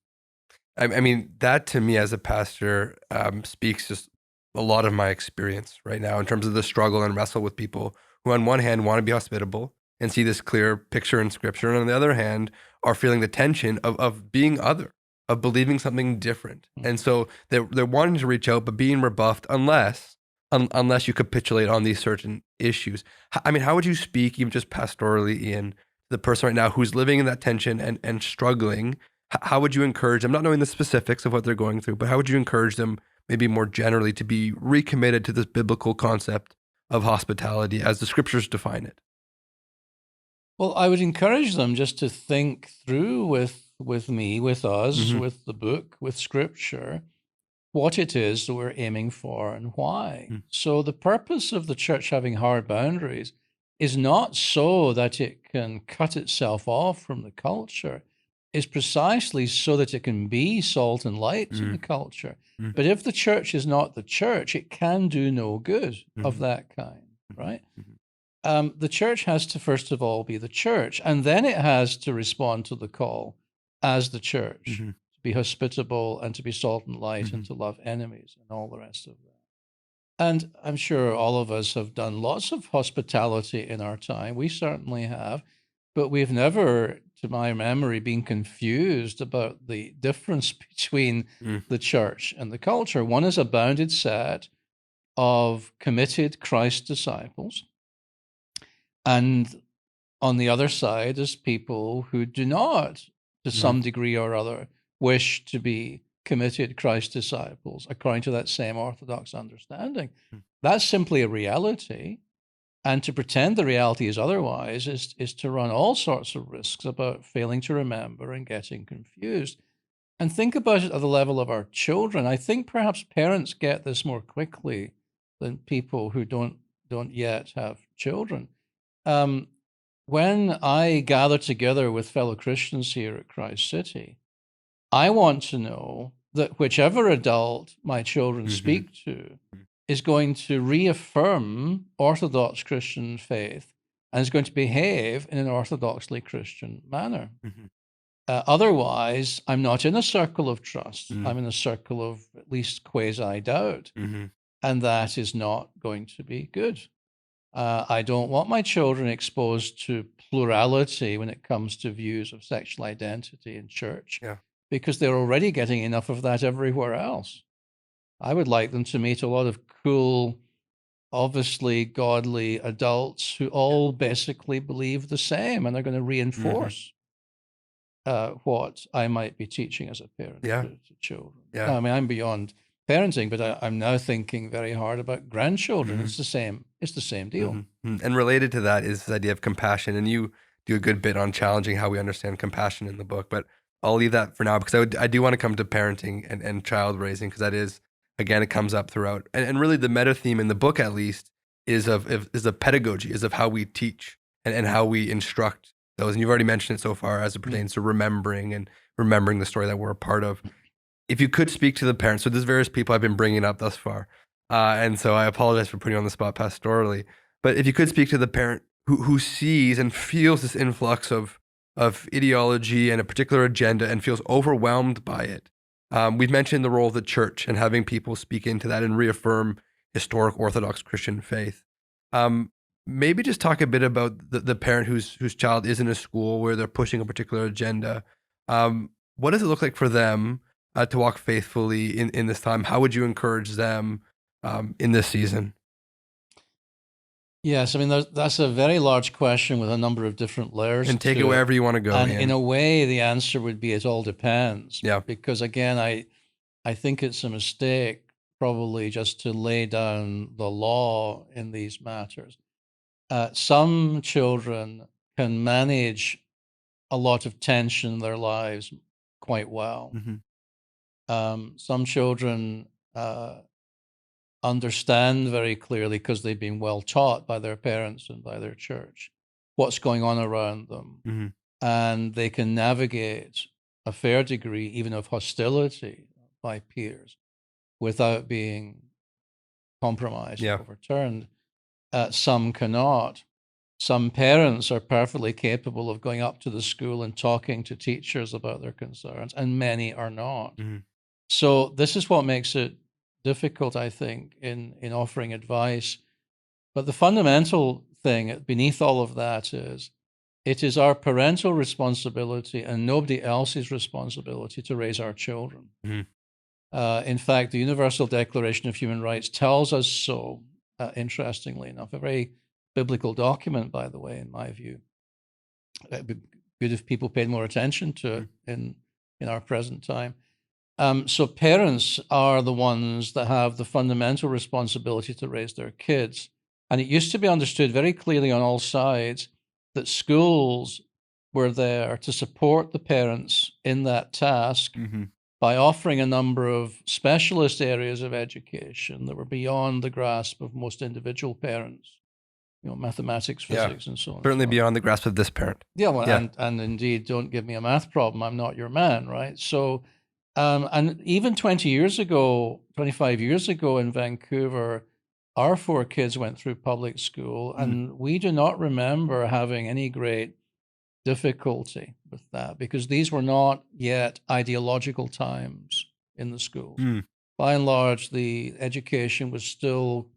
I mean, that to me as a pastor speaks just a lot of my experience right now in terms of the struggle and wrestle with people who, on one hand, want to be hospitable and see this clear picture in scripture, and on the other hand, are feeling the tension of being other, of believing something different. And so they're wanting to reach out, but being rebuffed unless you capitulate on these certain issues. I mean, how would you speak, even just pastorally, Ian, to the person right now who's living in that tension and struggling? How would you encourage them, not knowing the specifics of what they're going through, but how would you encourage them, maybe more generally, to be recommitted to this biblical concept of hospitality as the scriptures define it? Well, I would encourage them just to think through with me, with us, Mm-hmm. with the book, with scripture, what it is that we're aiming for and why. So the purpose of the church having hard boundaries is not so that it can cut itself off from the culture. It's precisely so that it can be salt and light to the culture. Mm-hmm. But if the church is not the church, it can do no good of Mm-hmm. that kind, right? Mm-hmm. The church has to first of all be the church, and then it has to respond to the call as the church Mm-hmm. to be hospitable and to be salt and light Mm-hmm. and to love enemies and all the rest of that. And I'm sure all of us have done lots of hospitality in our time. We certainly have, but we've never, to my memory, been confused about the difference between Mm-hmm. the church and the culture. One is a bounded set of committed Christ disciples, and on the other side is people who do not, to Mm-hmm. some degree or other, wish to be committed Christ disciples according to that same orthodox understanding. That's simply a reality. And to pretend the reality is otherwise is to run all sorts of risks about failing to remember and getting confused. And think about it at the level of our children. I think perhaps parents get this more quickly than people who don't yet have children. Um, when I gather together with fellow Christians here at Christ City, I want to know that whichever adult my children speak to is going to reaffirm Orthodox Christian faith and is going to behave in an orthodoxly Christian manner. Otherwise, I'm not in a circle of trust. I'm in a circle of at least quasi-doubt. And that is not going to be good. I don't want my children exposed to plurality when it comes to views of sexual identity in church, because they're already getting enough of that everywhere else. I would like them to meet a lot of cool, obviously godly adults who all basically believe the same, and they're going to reinforce what I might be teaching as a parent to children. I mean, I'm beyond parenting, but I'm now thinking very hard about grandchildren. It's the same. It's the same deal. And related to that is this idea of compassion. And you do a good bit on challenging how we understand compassion in the book. But I'll leave that for now because I do want to come to parenting and child raising, because that is, again, it comes up throughout. And really the meta theme in the book, at least, is of pedagogy, is of how we teach and how we instruct those. And you've already mentioned it so far as it pertains to remembering the story that we're a part of. If you could speak to the parents, so there's various people I've been bringing up thus far, and so I apologize for putting you on the spot pastorally, but if you could speak to the parent who sees and feels this influx of ideology and a particular agenda and feels overwhelmed by it. We've mentioned the role of the church and having people speak into that and reaffirm historic Orthodox Christian faith. Maybe just talk a bit about the parent whose child is in a school where they're pushing a particular agenda. What does it look like for them to walk faithfully in this time? How would you encourage them in this season? Yes, I mean, that's a very large question with a number of different layers. And take it wherever you want to go. And in a way, the answer would be it all depends. Yeah. Because again, I think it's a mistake probably just to lay down the law in these matters. Some children can manage a lot of tension in their lives quite well. Some children understand very clearly, because they've been well taught by their parents and by their church, what's going on around them. And they can navigate a fair degree even of hostility by peers without being compromised or overturned. Some cannot. Some parents are perfectly capable of going up to the school and talking to teachers about their concerns, and many are not. So this is what makes it difficult, I think, in offering advice. But the fundamental thing beneath all of that is it is our parental responsibility and nobody else's responsibility to raise our children. In fact, the Universal Declaration of Human Rights tells us so, interestingly enough, a very biblical document, by the way, in my view. It'd be good if people paid more attention to it in our present time. So parents are the ones that have the fundamental responsibility to raise their kids. And it used to be understood very clearly on all sides that schools were there to support the parents in that task by offering a number of specialist areas of education that were beyond the grasp of most individual parents. Mathematics, physics, and so on. Certainly beyond the grasp of this parent. And indeed, don't give me a math problem. I'm not your man, right? So, and even 25 years ago in Vancouver, our 4 kids went through public school, and we do not remember having any great difficulty with that, because these were not yet ideological times in the schools. By and large, the education was still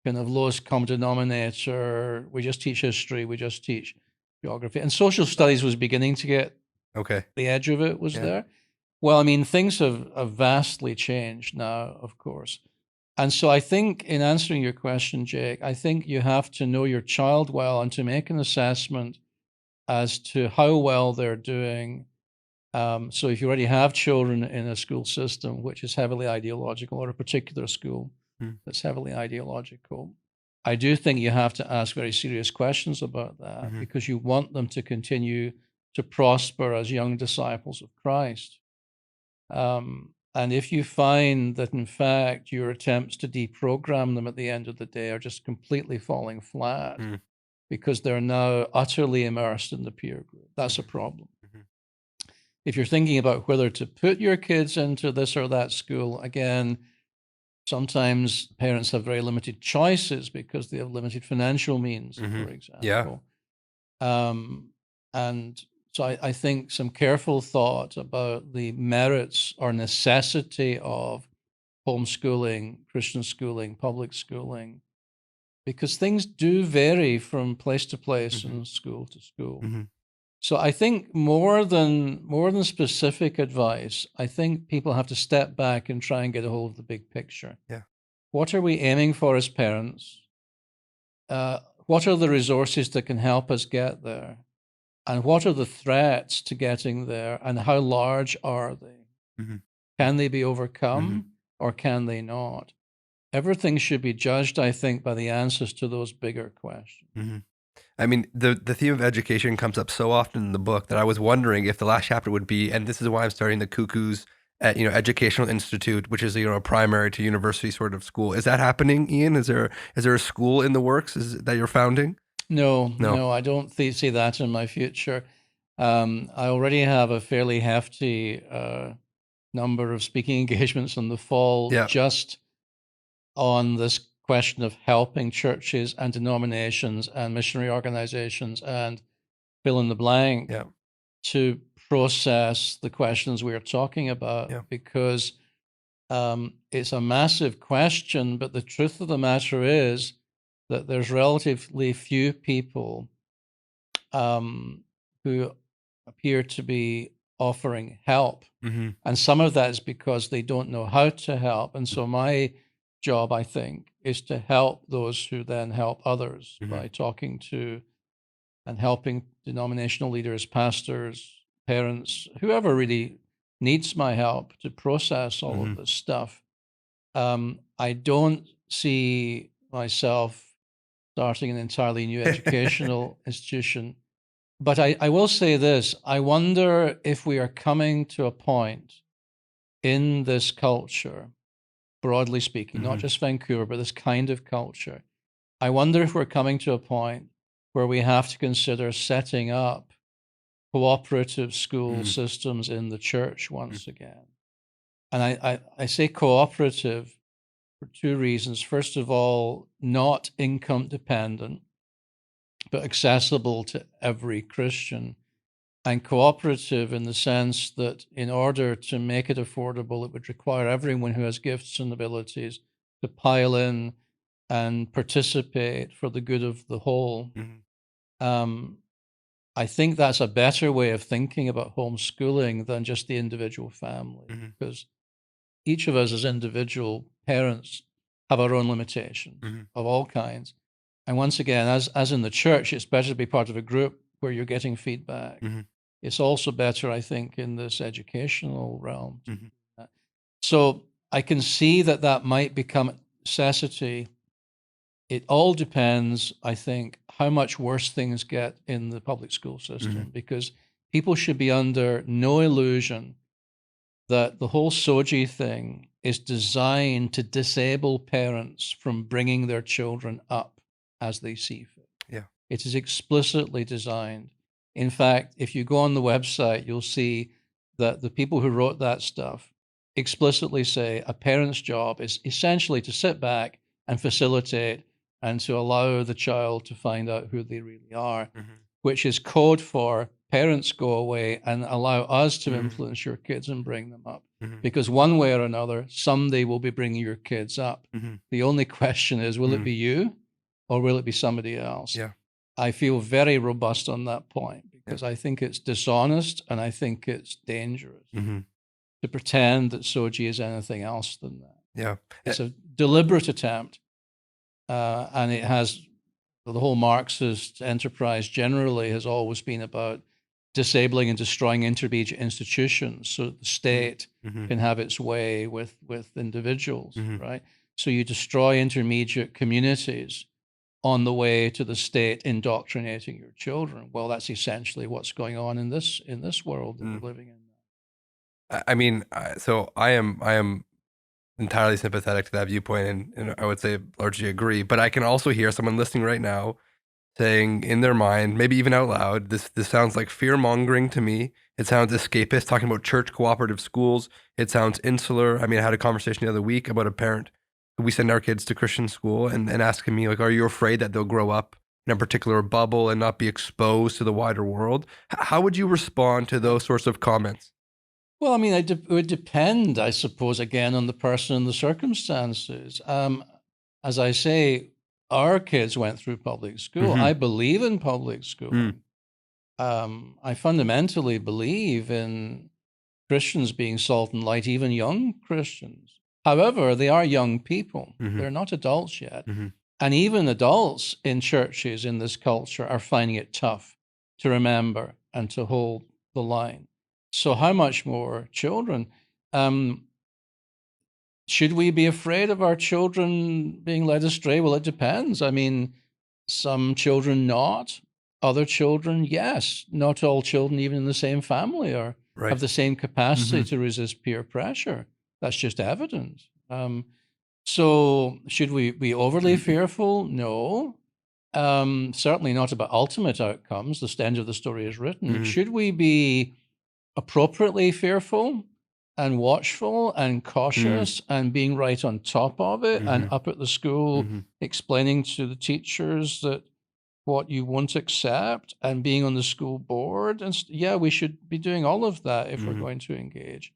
kind of lowest common denominator. We just teach history, we just teach geography. And social studies was beginning to get the edge of it was there. Well, I mean, things have vastly changed now, of course. And so I think in answering your question, Jake, I think you have to know your child well and to make an assessment as to how well they're doing. So if you already have children in a school system which is heavily ideological, or a particular school that's heavily ideological, I do think you have to ask very serious questions about that, because you want them to continue to prosper as young disciples of Christ. And if you find that, in fact, your attempts to deprogram them at the end of the day are just completely falling flat because they're now utterly immersed in the peer group, that's a problem. if you're thinking about whether to put your kids into this or that school, again, sometimes parents have very limited choices because they have limited financial means, Mm-hmm. for Yeah. example. And so I think some careful thought about the merits or necessity of homeschooling, Christian schooling, public schooling, because things do vary from place to place Mm-hmm. and school to school. Mm-hmm. So I think more than specific advice, I think people have to step back and try and get a hold of the big picture. Yeah. What are we aiming for as parents? What are the resources that can help us get there? And what are the threats to getting there? And how large are they? Mm-hmm. Can they be Mm-hmm. overcome or can they not? Everything should be judged, I think, by the answers to those bigger questions. Mm-hmm. I mean, the theme of education comes up so often in the book that I was wondering if the last chapter would be, and this is why I'm starting the Cuckoos Educational Institute, which is a primary to university sort of school. Is that happening, Iain? Is there a school in the works that you're founding? No, No. no, I don't see that in my future. I already have a fairly hefty number of speaking engagements in the fall Yeah. just on this question of helping churches and denominations and missionary organizations and fill in the blank Yeah. to process the questions we are talking about, Yeah. because it's a massive question, but the truth of the matter is that there's relatively few people who appear to be offering help. Mm-hmm. And some of that is because they don't know how to help. And so my job, I think, is to help those who then help others Mm-hmm. by talking to and helping denominational leaders, pastors, parents, whoever really needs my help to process all Mm-hmm. of this stuff. I don't see myself starting an entirely new educational institution. But I will say this, I wonder if we are coming to a point in this culture, broadly speaking, not Mm-hmm. just Vancouver, but this kind of culture. I wonder if we're coming to a point where we have to consider setting up cooperative school Mm-hmm. systems in the church once again. And I say cooperative for two reasons. First of all, not income dependent, but accessible to every Christian, and cooperative in the sense that in order to make it affordable, it would require everyone who has gifts and abilities to pile in and participate for the good of the whole. Mm-hmm. Um, I think that's a better way of thinking about homeschooling than just the individual family, Mm-hmm. because each of us as individual parents have our own limitations Mm-hmm. of all kinds. And once again, as in the church, it's better to be part of a group where you're getting feedback. Mm-hmm. It's also better, I think, in this educational realm to do Mm-hmm. that. So I can see that that might become a necessity. It all depends, I think, how much worse things get in the public school Mm-hmm. system, because people should be under no illusion that the whole SOGI thing is designed to disable parents from bringing their children up as they see fit. Yeah. It is explicitly designed. In fact, if you go on the website, you'll see that the people who wrote that stuff explicitly say a parent's job is essentially to sit back and facilitate and to allow the child to find out who they really are, Mm-hmm. which is code for parents go away and allow us to Mm-hmm. influence your kids and bring them up. Mm-hmm. Because one way or another, someday we'll be bringing your kids up. Mm-hmm. The only question is, will it be you or will it be somebody else? Yeah. I feel very robust on that point Yeah. because I think it's dishonest and I think it's dangerous Mm-hmm. to pretend that SOGI is anything else than that. Yeah. It's a deliberate attempt, and it has the whole Marxist enterprise generally has always been about disabling and destroying intermediate institutions so that the state Mm-hmm. can have its way with individuals, Mm-hmm. right? So you destroy intermediate communities on the way to the state indoctrinating your children. Well, that's essentially what's going on in this world that we're living in. I mean, so I am entirely sympathetic to that viewpoint, and I would say largely agree. But I can also hear someone listening right now saying in their mind, maybe even out loud, this sounds like fear-mongering to me. It sounds escapist, talking about church cooperative schools. It sounds insular. I mean, I had a conversation the other week about a parent who we send our kids to Christian school and asking me, like, are you afraid that they'll grow up in a particular bubble and not be exposed to the wider world? How would you respond to those sorts of comments? Well, I mean, it would depend, I suppose, again, on the person and the circumstances. As I say, our kids went through public school. Mm-hmm. I believe in public schooling. I fundamentally believe in Christians being salt and light, even young Christians. However, they are young people. Mm-hmm. They're not adults yet. Mm-hmm. And even adults in churches in this culture are finding it tough to remember and to hold the line. So how much more children? Should we be afraid of our children being led astray? Well, it depends. I mean, some children not, other children, yes. Not all children, even in the same family, are Right. have the same capacity to resist peer pressure. That's just evident. So should we be overly fearful? No. Certainly not about ultimate outcomes. The end of the story is written. Mm-hmm. Should we be appropriately fearful and watchful and cautious and being right on top of it and up at the school explaining to the teachers that what you won't accept and being on the school board? And yeah, we should be doing all of that if we're going to engage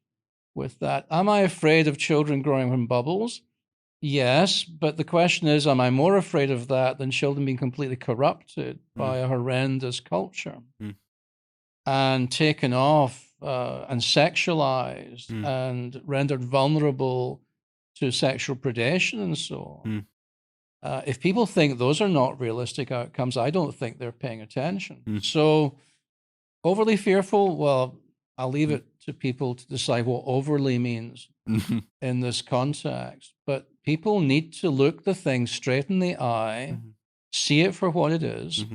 with that. Am I afraid of children growing from bubbles? Yes, but the question is, am I more afraid of that than children being completely corrupted by a horrendous culture and taken off and sexualized and rendered vulnerable to sexual predation and so on? If people think those are not realistic outcomes, I don't think they're paying attention. So overly fearful, well, I'll leave it to people to decide what overly means in this context. But people need to look the thing straight in the eye, see it for what it is.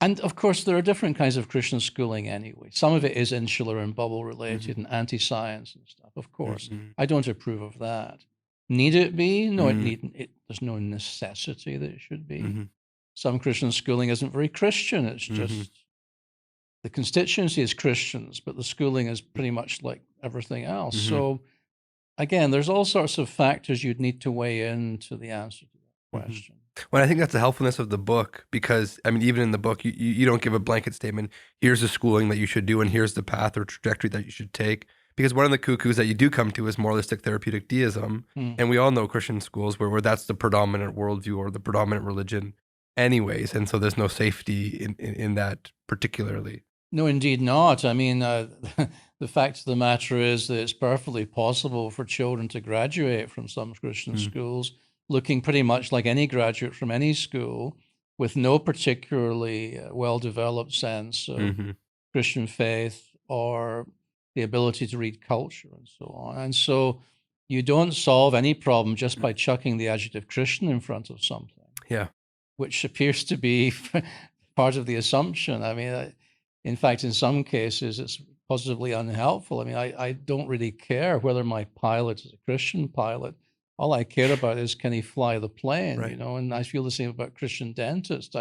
And of course, there are different kinds of Christian schooling anyway. Some of it is insular and bubble related and anti-science and stuff, of course. I don't approve of that. Need it be? No, it needn't. There's no necessity that it should be. Some Christian schooling isn't very Christian. It's just the constituency is Christians, but the schooling is pretty much like everything else. So again, there's all sorts of factors you'd need to weigh into the answer to that question. Well, I think that's the helpfulness of the book, because I mean, even in the book, you don't give a blanket statement. Here's the schooling that you should do, and here's the path or trajectory that you should take. Because one of the cuckoos that you do come to is moralistic therapeutic deism, and we all know Christian schools where that's the predominant worldview or the predominant religion, anyways, and so there's no safety in that particularly. No, indeed not. I mean, the fact of the matter is that it's perfectly possible for children to graduate from some Christian schools looking pretty much like any graduate from any school with no particularly well-developed sense of Christian faith or the ability to read culture and so on. And so you don't solve any problem just by chucking the adjective Christian in front of something. Yeah. Which appears to be part of the assumption. I mean, in fact, in some cases, it's positively unhelpful. I mean, I don't really care whether my pilot is a Christian pilot. All I care about is, can he fly the plane, Right. you know? And I feel the same about Christian dentists.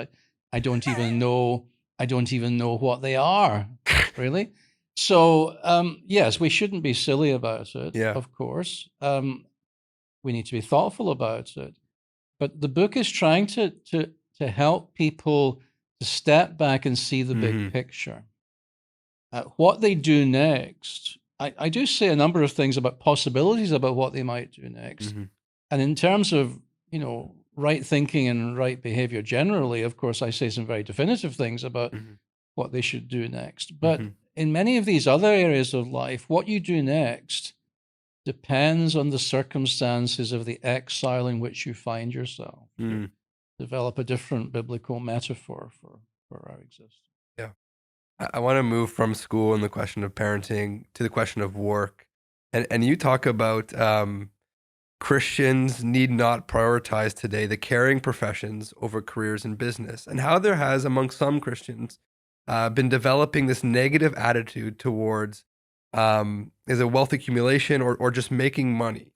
I don't even know what they are, really. So, yes, we shouldn't be silly about it, of course. We need to be thoughtful about it. But the book is trying to help people to step back and see the big picture. What they do next, I do say a number of things about possibilities about what they might do next. And in terms of, right thinking and right behavior generally, of course, I say some very definitive things about what they should do next. But in many of these other areas of life, what you do next depends on the circumstances of the exile in which you find yourself. Develop a different biblical metaphor for our existence. Yeah. I want to move from school and the question of parenting to the question of work. And you talk about Christians need not prioritize today the caring professions over careers in business, and how there has, among some Christians, been developing this negative attitude towards is it wealth accumulation or just making money?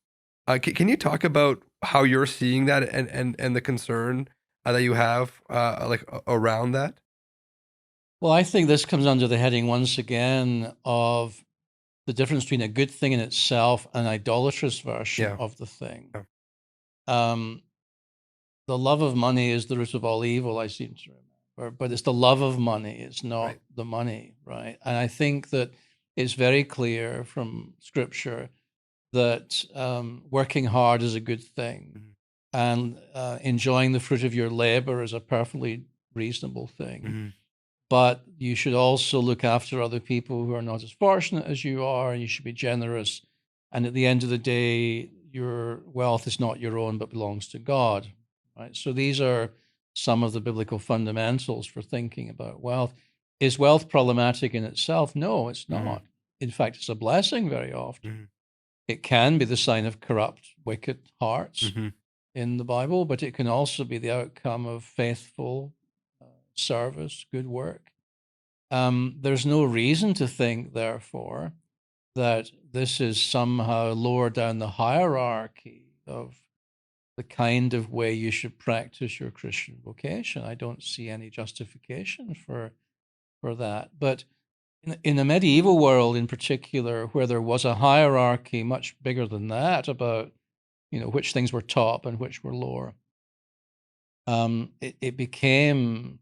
Can you talk about how you're seeing that and the concern that you have around that? Well, I think this comes under the heading once again of the difference between a good thing in itself and an idolatrous version Yeah. of the thing. Yeah. Um, the love of money is the root of all evil, I seem to remember, but it's the love of money, it's not Right. the money, right? And I think that it's very clear from scripture that working hard is a good thing, Mhm. and enjoying the fruit of your labor is a perfectly reasonable thing. Mhm. But you should also look after other people who are not as fortunate as you are, and you should be generous. And at the end of the day, your wealth is not your own, but belongs to God, right? So these are some of the biblical fundamentals for thinking about wealth. Is wealth problematic in itself? No, it's Mhm. not. In fact, it's a blessing very often. Mhm. It can be the sign of corrupt, wicked hearts Mhm. in the Bible, but it can also be the outcome of faithful service, good work. There's no reason to think, therefore, that this is somehow lower down the hierarchy of the kind of way you should practice your Christian vocation. I don't see any justification for that. But in the medieval world, in particular, where there was a hierarchy much bigger than that about which things were top and which were lower, it became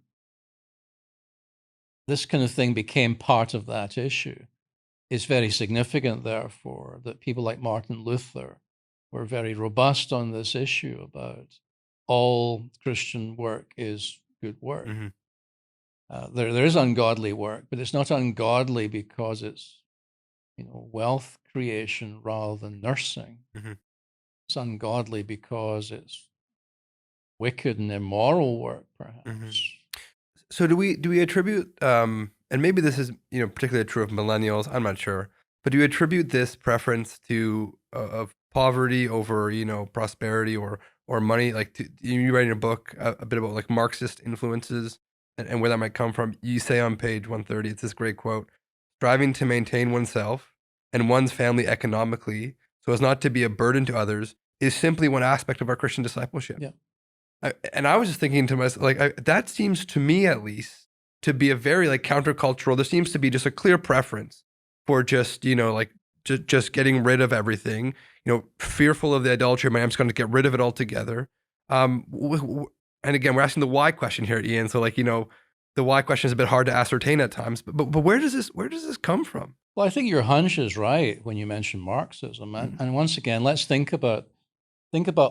this kind of thing became part of that issue. It's very significant, therefore, that people like Martin Luther were very robust on this issue about all Christian work is good work. Mhm. There is ungodly work, but it's not ungodly because it's wealth creation rather than nursing. Mhm. It's ungodly because it's wicked and immoral work, Mhm. perhaps. So do we attribute and maybe this is particularly true of millennials, I'm not sure, but do you attribute this preference to of poverty over prosperity or money, like you write in a book a bit about like Marxist influences and where that might come from. You say on page 130, it's this great quote: striving to maintain oneself and one's family economically so as not to be a burden to others is simply one aspect of our Christian discipleship. Yeah. And I was just thinking to myself, like, that seems to me at least to be a very like countercultural. There seems to be just a clear preference for just like just getting rid of everything. Fearful of the idolatry of money, I'm just going to get rid of it altogether. And again, we're asking the why question here, Iain. So like the why question is a bit hard to ascertain at times. But where does this come from? Well, I think your hunch is right when you mention Marxism. Mm. And once again, let's think about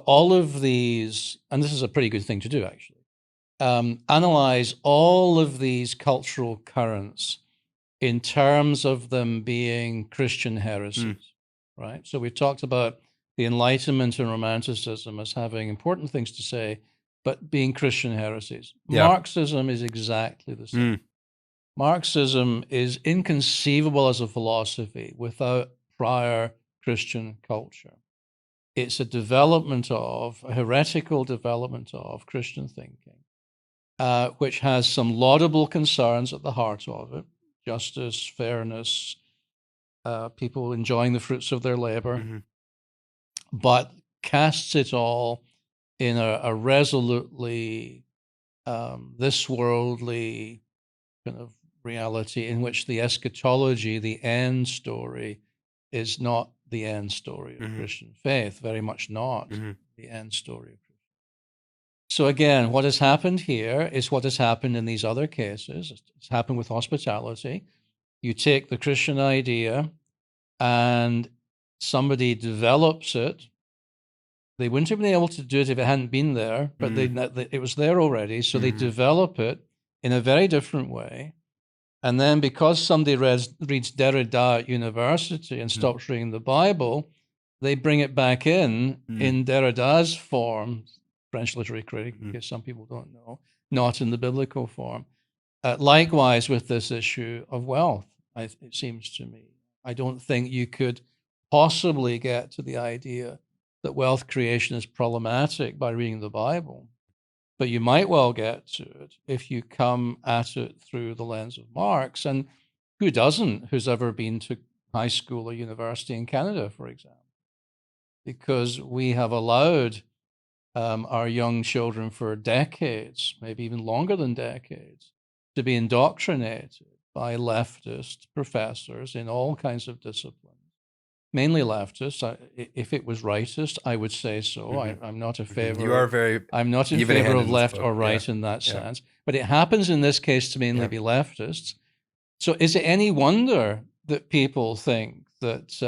all of these, and this is a pretty good thing to do, actually. Analyze all of these cultural currents in terms of them being Christian Mm. heresies, right? So we've talked about the Enlightenment and Romanticism as having important things to say, but being Christian heresies. Yeah. Marxism is exactly the same. Mm. Marxism is inconceivable as a philosophy without prior Christian culture. It's a heretical development of Christian thinking, which has some laudable concerns at the heart of it: justice, fairness, people enjoying the fruits of their labor, Mhm. but casts it all in a resolutely this worldly kind of reality in which the eschatology, the end story, is not the end story of Mhm. Christian faith, very much not Mhm. the end story of Christian. So again, what has happened here is what has happened in these other cases. It's happened with hospitality. You take the Christian idea and somebody develops it. They wouldn't have been able to do it if it hadn't been there, but Mhm. it was there already. So they Mhm. develop it in a very different way. And then because somebody reads Derrida at university and Mhm. stops reading the Bible, they bring it back Mhm. in Derrida's form, French literary critic, in Mhm. case some people don't know, not in the biblical form. Likewise with this issue of wealth, it seems to me. I don't think you could possibly get to the idea that wealth creation is problematic by reading the Bible. But you might well get to it if you come at it through the lens of Marx. And who doesn't, who's ever been to high school or university in Canada, for example? Because we have allowed our young children for decades, maybe even longer than decades, to be indoctrinated by leftist professors in all kinds of disciplines, mainly leftist. If it was rightist, I would say so. Mhm. I'm not a Mhm. You favor are of, very I'm not in favor even-handed of in this left book. or Yeah. right in that Yeah. sense, but it happens in this case to mainly Yeah. be leftists. So is it any wonder that people think that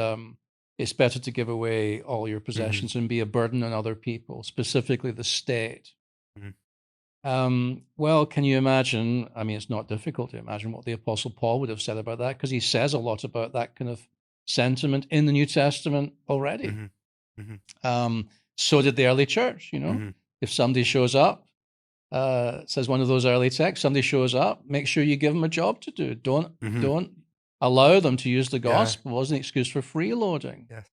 it's better to give away all your Mhm. possessions and be a burden on other people, specifically the state? Mhm. Well, can you imagine? I mean, it's not difficult to imagine what the Apostle Paul would have said about that, because he says a lot about that kind of sentiment in the New Testament already. Mhm. Mhm. So did the early church, Mhm. If somebody shows up, says one of those early texts, somebody shows up, make sure you give them a job to do. Mhm. Don't allow them to use the Yeah. gospel as an excuse for freeloading. Yes.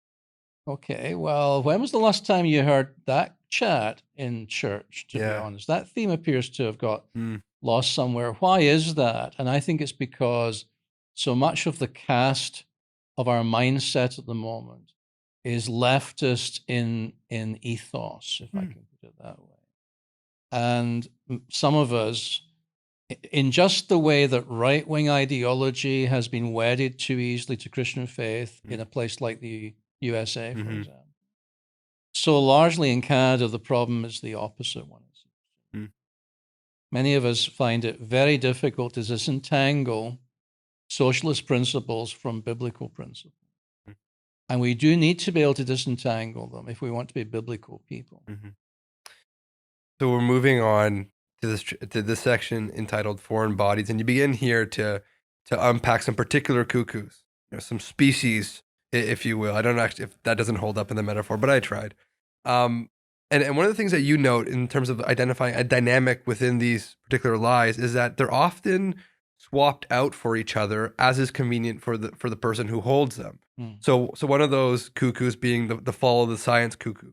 Okay, well, when was the last time you heard that chat in church, to be Yeah. honest? That theme appears to have got Mm. lost somewhere. Why is that? And I think it's because so much of the cast of our mindset at the moment is leftist in ethos, if I Mm. can put it that way. And some of us, in just the way that right wing ideology has been wedded too easily to Christian faith in Mm. a place like the USA, for Mhm. example. So largely in Canada, the problem is the opposite one. Mm. Many of us find it very difficult to disentangle socialist principles from biblical principles. Mm. And we do need to be able to disentangle them if we want to be biblical people. Mhm. So we're moving on to this section entitled "Foreign Bodies," and you begin here to unpack some particular cuckoos, some species, if you will. I don't know actually if that doesn't hold up in the metaphor, but I tried. Um, and one of the things that you note in terms of identifying a dynamic within these particular lies is that they're often swapped out for each other as is convenient for the person who holds them. Mm. So one of those cuckoos being the follow the science cuckoo,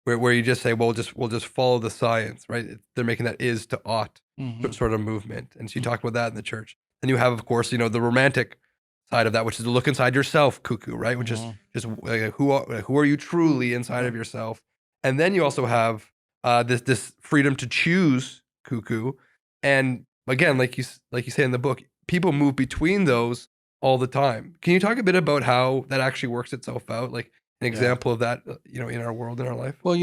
where you just say, well, we'll just follow the science, right? They're making that is to ought Mm-hmm. sort of movement, and so you talk about that in the church. Then you have, of course, the romantic side of that, which is to look inside yourself, cuckoo, right? Which is Mm-hmm. just who are you truly inside of yourself, and then you also have this freedom to choose, cuckoo, and again, like you say in the book, people move between those all the time. Can you talk a bit about how that actually works itself out, like an Yeah. example of that, in our world, in our life? Well,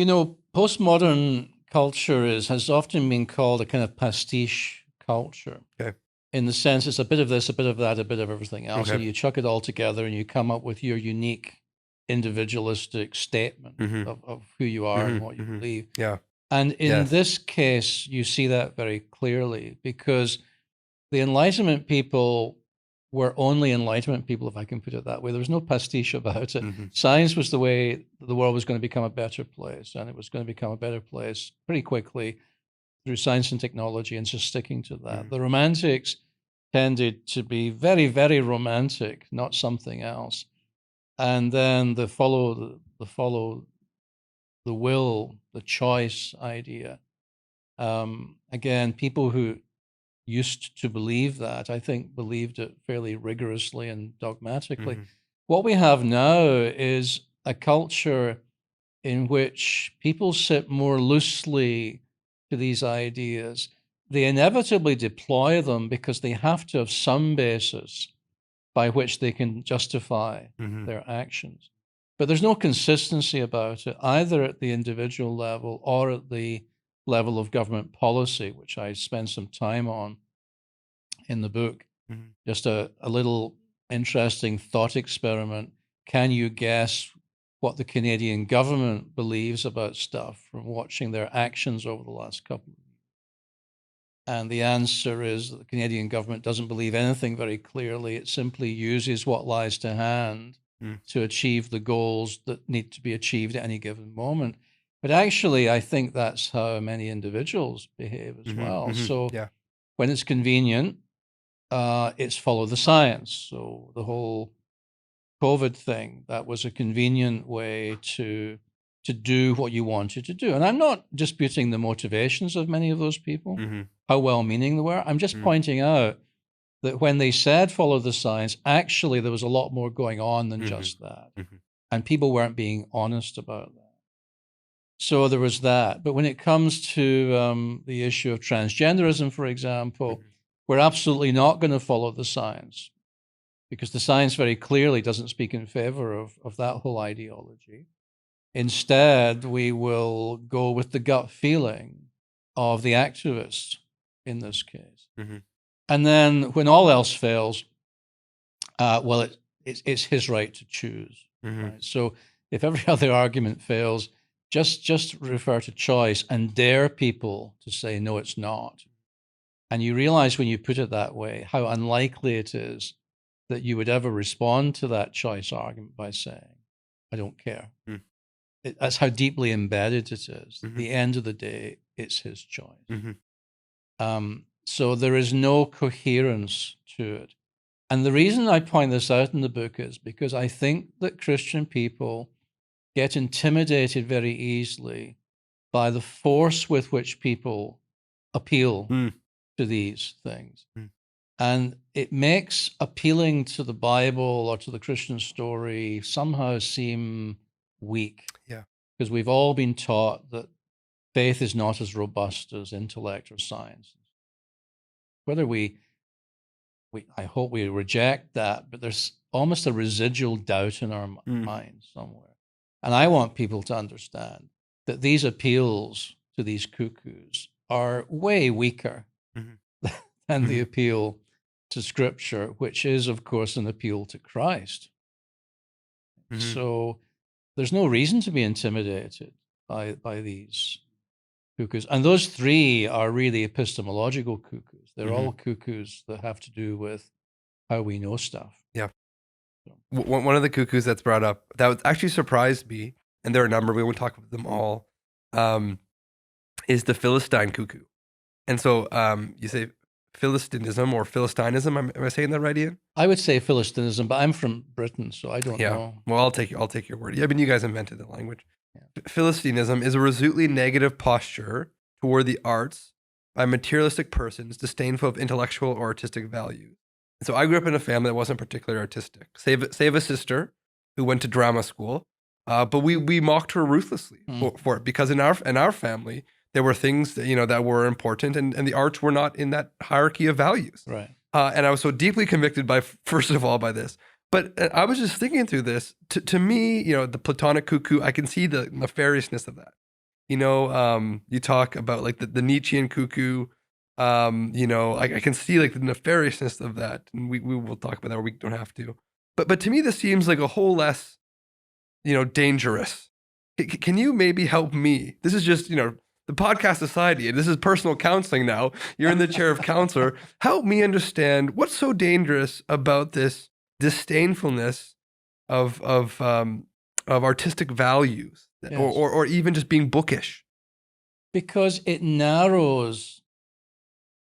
postmodern culture has often been called a kind of pastiche culture, Okay. in the sense it's a bit of this, a bit of that, a bit of everything else, Okay. and you chuck it all together and you come up with your unique individualistic statement Mhm. of who you are and Mhm. what you Mhm. believe. Yeah. And in Yes. this case, you see that very clearly, because the Enlightenment people were only Enlightenment people, if I can put it that way. There was no pastiche about it. Mhm. Science was the way the world was going to become a better place, and it was going to become a better place pretty quickly through science and technology, and just sticking to that. Mhm. The Romantics tended to be very, very romantic, not something else. And then the will, the choice idea. Again, people who used to believe that, I think believed it fairly rigorously and dogmatically. Mhm. What we have now is a culture in which people sit more loosely to these ideas. They inevitably deploy them because they have to have some basis by which they can justify Mhm. their actions. But there's no consistency about it, either at the individual level or at the level of government policy, which I spend some time on in the book. Mhm. Just a little interesting thought experiment. Can you guess what the Canadian government believes about stuff from watching their actions over the last couple of years? And the answer is that the Canadian government doesn't believe anything very clearly. It simply uses what lies to hand Mm. to achieve the goals that need to be achieved at any given moment. But actually, I think that's how many individuals behave as Mhm. well. Mhm. So Yeah. when it's convenient, it's follow the science. So the whole COVID thing, that was a convenient way to do what you wanted to do. And I'm not disputing the motivations of many of those people, Mhm. how well-meaning they were. I'm just Mhm. pointing out that when they said follow the science, actually there was a lot more going on than Mhm. just that. Mhm. And people weren't being honest about that. So there was that. But when it comes to the issue of transgenderism, for example, Mhm. we're absolutely not going to follow the science because the science very clearly doesn't speak in favor of that whole ideology. Instead, we will go with the gut feeling of the activists in this case. Mhm. And then when all else fails, well, it's his right to choose, Mhm. right? So if every other argument fails, just refer to choice and dare people to say, no, it's not. And you realize when you put it that way, how unlikely it is that you would ever respond to that choice argument by saying, I don't care. Mm. That's how deeply embedded it is. At Mhm. the end of the day, it's his choice. Mhm. So there is no coherence to it. And the reason I point this out in the book is because I think that Christian people get intimidated very easily by the force with which people appeal Mm. to these things. Mm. And it makes appealing to the Bible or to the Christian story somehow seem weak Yeah. because we've all been taught that faith is not as robust as intellect or science. Whether I hope we reject that, but there's almost a residual doubt in our Mm. minds somewhere. And I want people to understand that these appeals to these cuckoos are way weaker Mhm. than the Mhm. appeal to Scripture, which is, of course, an appeal to Christ. Mhm. So there's no reason to be intimidated by these cuckoos. And those three are really epistemological cuckoos. They're all Mhm. cuckoos that have to do with how we know stuff. Yeah. So, One of the cuckoos that's brought up that was actually surprised me, and there are a number, we won't talk about them all, is the Philistine cuckoo. And so you say Philistinism or Philistinism. Am I saying that right, Ian? I would say Philistinism, but I'm from Britain, so I don't Yeah. know. Well, I'll take your word. Yeah, I mean, you guys invented the language. Yeah. Philistinism is a resolutely negative posture toward the arts by materialistic persons disdainful of intellectual or artistic value. And so I grew up in a family that wasn't particularly artistic. Save a sister who went to drama school, but we mocked her ruthlessly for it because in our family there were things that, that were important, and the arts were not in that hierarchy of values. Right. And I was so deeply convicted by, first of all, by this. But I was just thinking through this. To me, the Platonic cuckoo, I can see the nefariousness of that. You talk about like the Nietzschean cuckoo. I can see like the nefariousness of that, and we will talk about that, or we don't have to. But to me, this seems like a whole less, dangerous. Can you maybe help me? This is just, the podcast society, and this is personal counseling now. You're in the chair of counselor. Help me understand what's so dangerous about this disdainfulness of artistic values, Yes. or even just being bookish. Because it narrows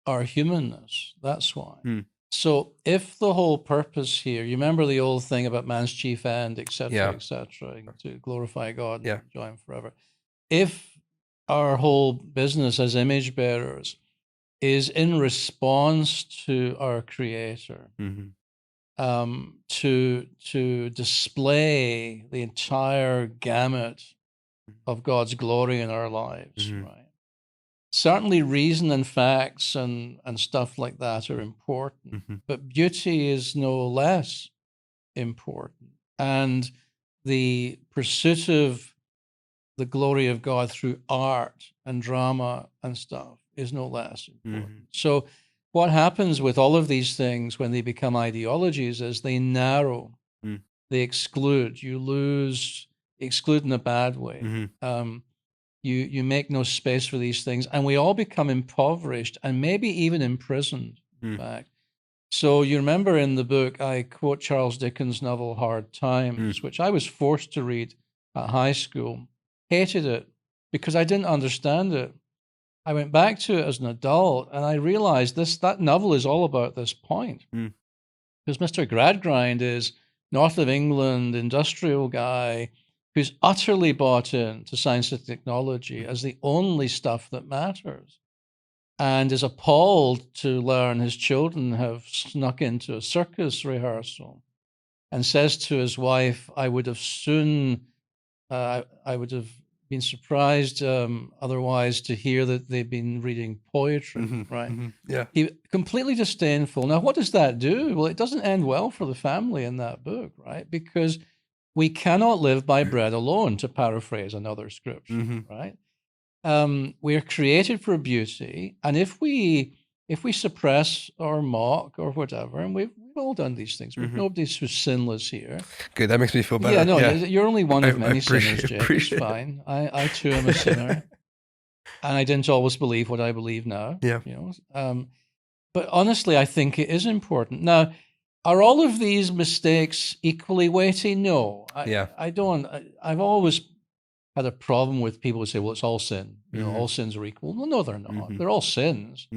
our humanness. That's why. Hmm. So if the whole purpose here, you remember the old thing about man's chief end, Yeah. et cetera, to glorify God and Yeah. enjoy him forever. If our whole business as image bearers is in response to our Creator, Mm-hmm. to display the entire gamut of God's glory in our lives, Mm-hmm. right? Certainly reason and facts and stuff like that are important, Mm-hmm. but beauty is no less important. And the pursuit of the glory of God through art and drama and stuff is no less important. Mm-hmm. So what happens with all of these things when they become ideologies is they narrow, Mm. they exclude. You lose, exclude in a bad way. Mm-hmm. You make no space for these things, and we all become impoverished and maybe even imprisoned, in Mm. fact. So you remember in the book, I quote Charles Dickens' novel Hard Times, which I was forced to read at high school, hated it because I didn't understand it. I went back to it as an adult and I realized that novel is all about this point. Mm. Because Mr. Gradgrind is North of England industrial guy who's utterly bought into science and technology as the only stuff that matters, and is appalled to learn his children have snuck into a circus rehearsal, and says to his wife, I would have been surprised otherwise to hear that they've been reading poetry, right? Yeah. Completely disdainful. Now, what does that do? Well, it doesn't end well for the family in that book, right? Because we cannot live by bread alone, to paraphrase another scripture, right? We are created for beauty, and if we suppress or mock or whatever, and we've all done these things, nobody's who's sinless here. Good, that makes me feel better. Yeah, no, you're only one of many sinners, Jake. Appreciate It's fine. I too am a sinner, and I didn't always believe what I believe now. Yeah. But honestly, I think it is important. Now, are all of these mistakes equally weighty? No, I don't. I've always had a problem with people who say, well, it's all sin. All sins are equal. Well, no, they're not. They're all sins.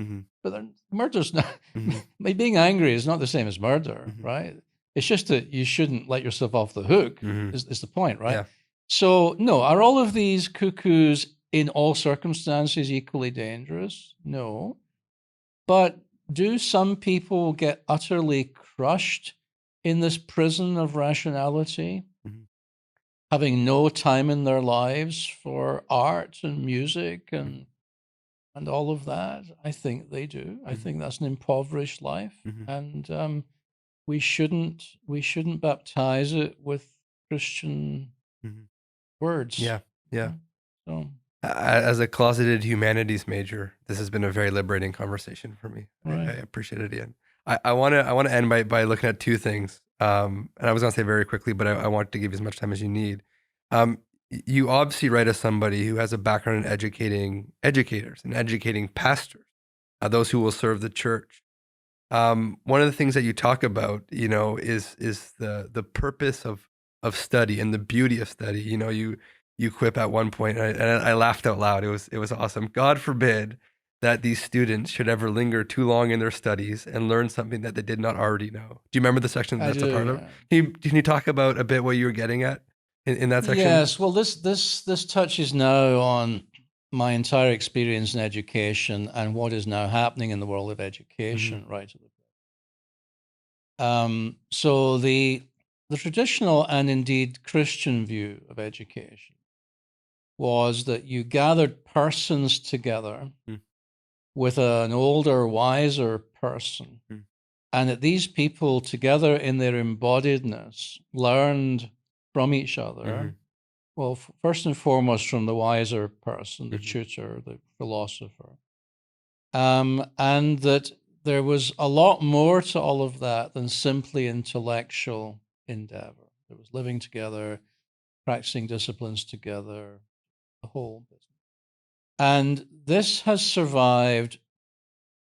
But murder's not, being angry is not the same as murder, right? It's just that you shouldn't let yourself off the hook is the point, right? Yeah. So, no, are all of these cuckoos in all circumstances equally dangerous? No. But do some people get utterly crushed in this prison of rationality? Having no time in their lives for art and music and all of that? I think they do. I think that's an impoverished life, and we shouldn't baptize it with Christian words. Yeah. So, as a closeted humanities major, this has been a very liberating conversation for me. Right. I appreciate it, Iain. I want to end by looking at two things. And I was going to say very quickly, but I want to give you as much time as you need. You obviously write as somebody who has a background in educating educators and educating pastors, those who will serve the church. One of the things that you talk about, is the purpose of study and the beauty of study. You quip at one point, and I laughed out loud. It was awesome. God forbid that these students should ever linger too long in their studies and learn something that they did not already know. Do you remember the section that's a part of? Can you talk about a bit what you were getting at in that section? Yes. Well, this touches now on my entire experience in education and what is now happening in the world of education, right? So the traditional and indeed Christian view of education was that you gathered persons together with an older, wiser person, and that these people together in their embodiedness learned from each other. Well, first and foremost from the wiser person, the tutor, the philosopher, and that there was a lot more to all of that than simply intellectual endeavor. There was living together, practicing disciplines together, the whole business. And this has survived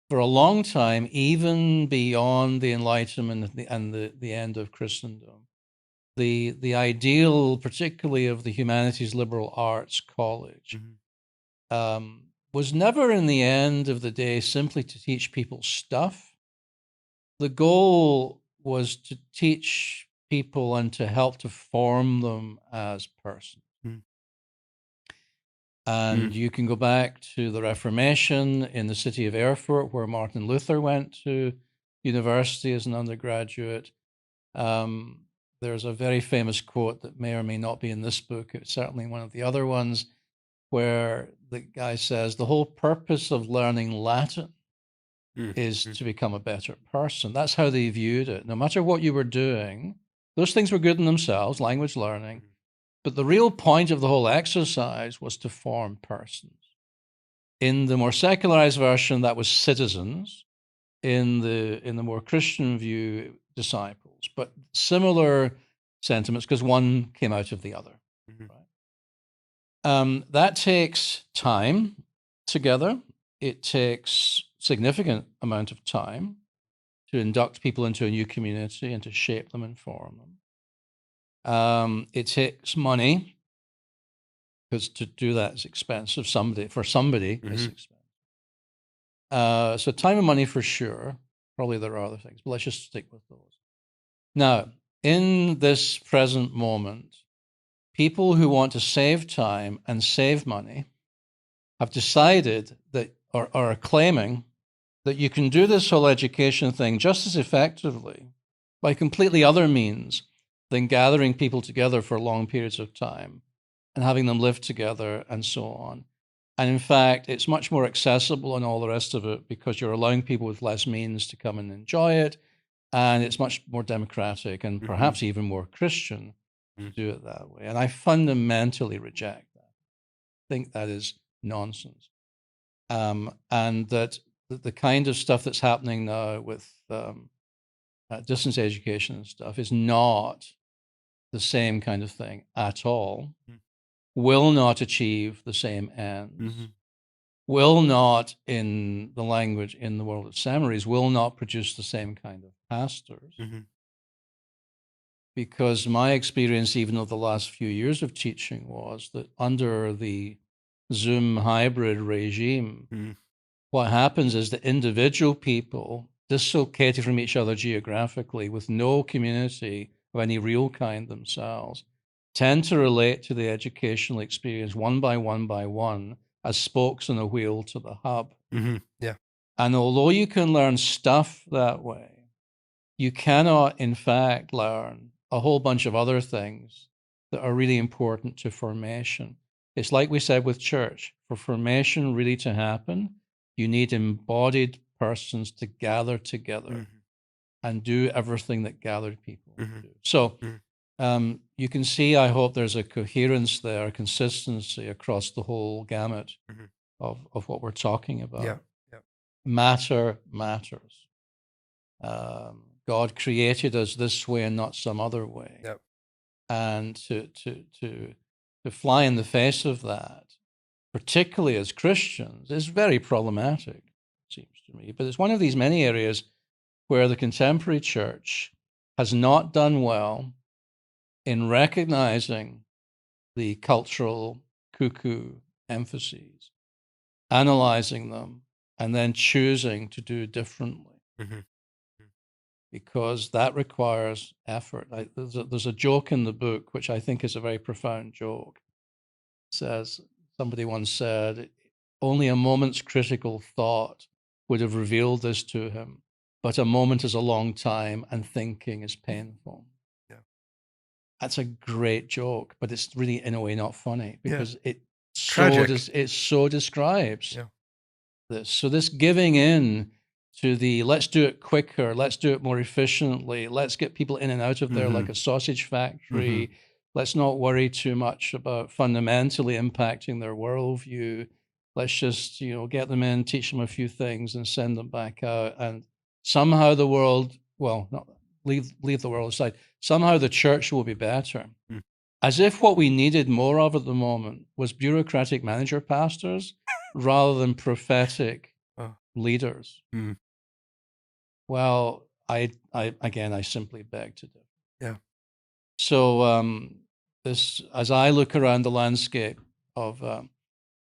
for a long time, even beyond the Enlightenment and the end of Christendom. The ideal, particularly of the Humanities Liberal Arts College, was never in the end of the day simply to teach people stuff. The goal was to teach people and to help to form them as persons. And you can go back to the Reformation in the city of Erfurt, where Martin Luther went to university as an undergraduate. There's a very famous quote that may or may not be in this book. It's certainly one of the other ones, where the guy says, the whole purpose of learning Latin is to become a better person. That's how they viewed it. No matter what you were doing, those things were good in themselves, language learning. But the real point of the whole exercise was to form persons. In the more secularized version, that was citizens. In the more Christian view, disciples. But similar sentiments, because one came out of the other. Right? That takes time together. It takes significant amount of time to induct people into a new community and to shape them and form them. It takes money, because to do that is expensive. For somebody, it's expensive. So time and money for sure. Probably there are other things, but let's just stick with those. Now, in this present moment, people who want to save time and save money have decided that, or are claiming that you can do this whole education thing just as effectively by completely other means than gathering people together for long periods of time and having them live together and so on. And in fact, it's much more accessible and all the rest of it because you're allowing people with less means to come and enjoy it. And it's much more democratic and perhaps even more Christian to do it that way. And I fundamentally reject that. I think that is nonsense. And that the kind of stuff that's happening now with distance education and stuff is not the same kind of thing at all, will not achieve the same ends, will not, in the language in the world of seminaries, will not produce the same kind of pastors. Because my experience, even of the last few years of teaching, was that under the Zoom hybrid regime, what happens is that individual people dislocated from each other geographically with no community of any real kind themselves tend to relate to the educational experience one by one as spokes on a wheel to the hub. Yeah. And although you can learn stuff that way, you cannot, in fact, learn a whole bunch of other things that are really important to formation. It's like we said with church. For formation really to happen, you need embodied persons to gather together and do everything that gathered people do. So you can see, I hope there's a coherence there, a consistency across the whole gamut of what we're talking about. Yeah. Matter matters. God created us this way and not some other way. Yep. And to fly in the face of that, particularly as Christians, is very problematic, it seems to me. But it's one of these many areas where the contemporary church has not done well in recognizing the cultural cuckoo emphases, analyzing them, and then choosing to do differently. Because that requires effort. There's a joke in the book, which I think is a very profound joke. It says, somebody once said, only a moment's critical thought would have revealed this to him, but a moment is a long time and thinking is painful. Yeah. That's a great joke, but it's really, in a way, not funny because it so describes this. So this giving in to the let's do it quicker, let's do it more efficiently, let's get people in and out of there like a sausage factory. Let's not worry too much about fundamentally impacting their worldview. Let's just, get them in, teach them a few things and send them back out. And somehow the world, leave the world aside, somehow the church will be better. As if what we needed more of at the moment was bureaucratic manager pastors rather than prophetic leaders. Well, I simply beg to differ. Yeah. So as I look around the landscape of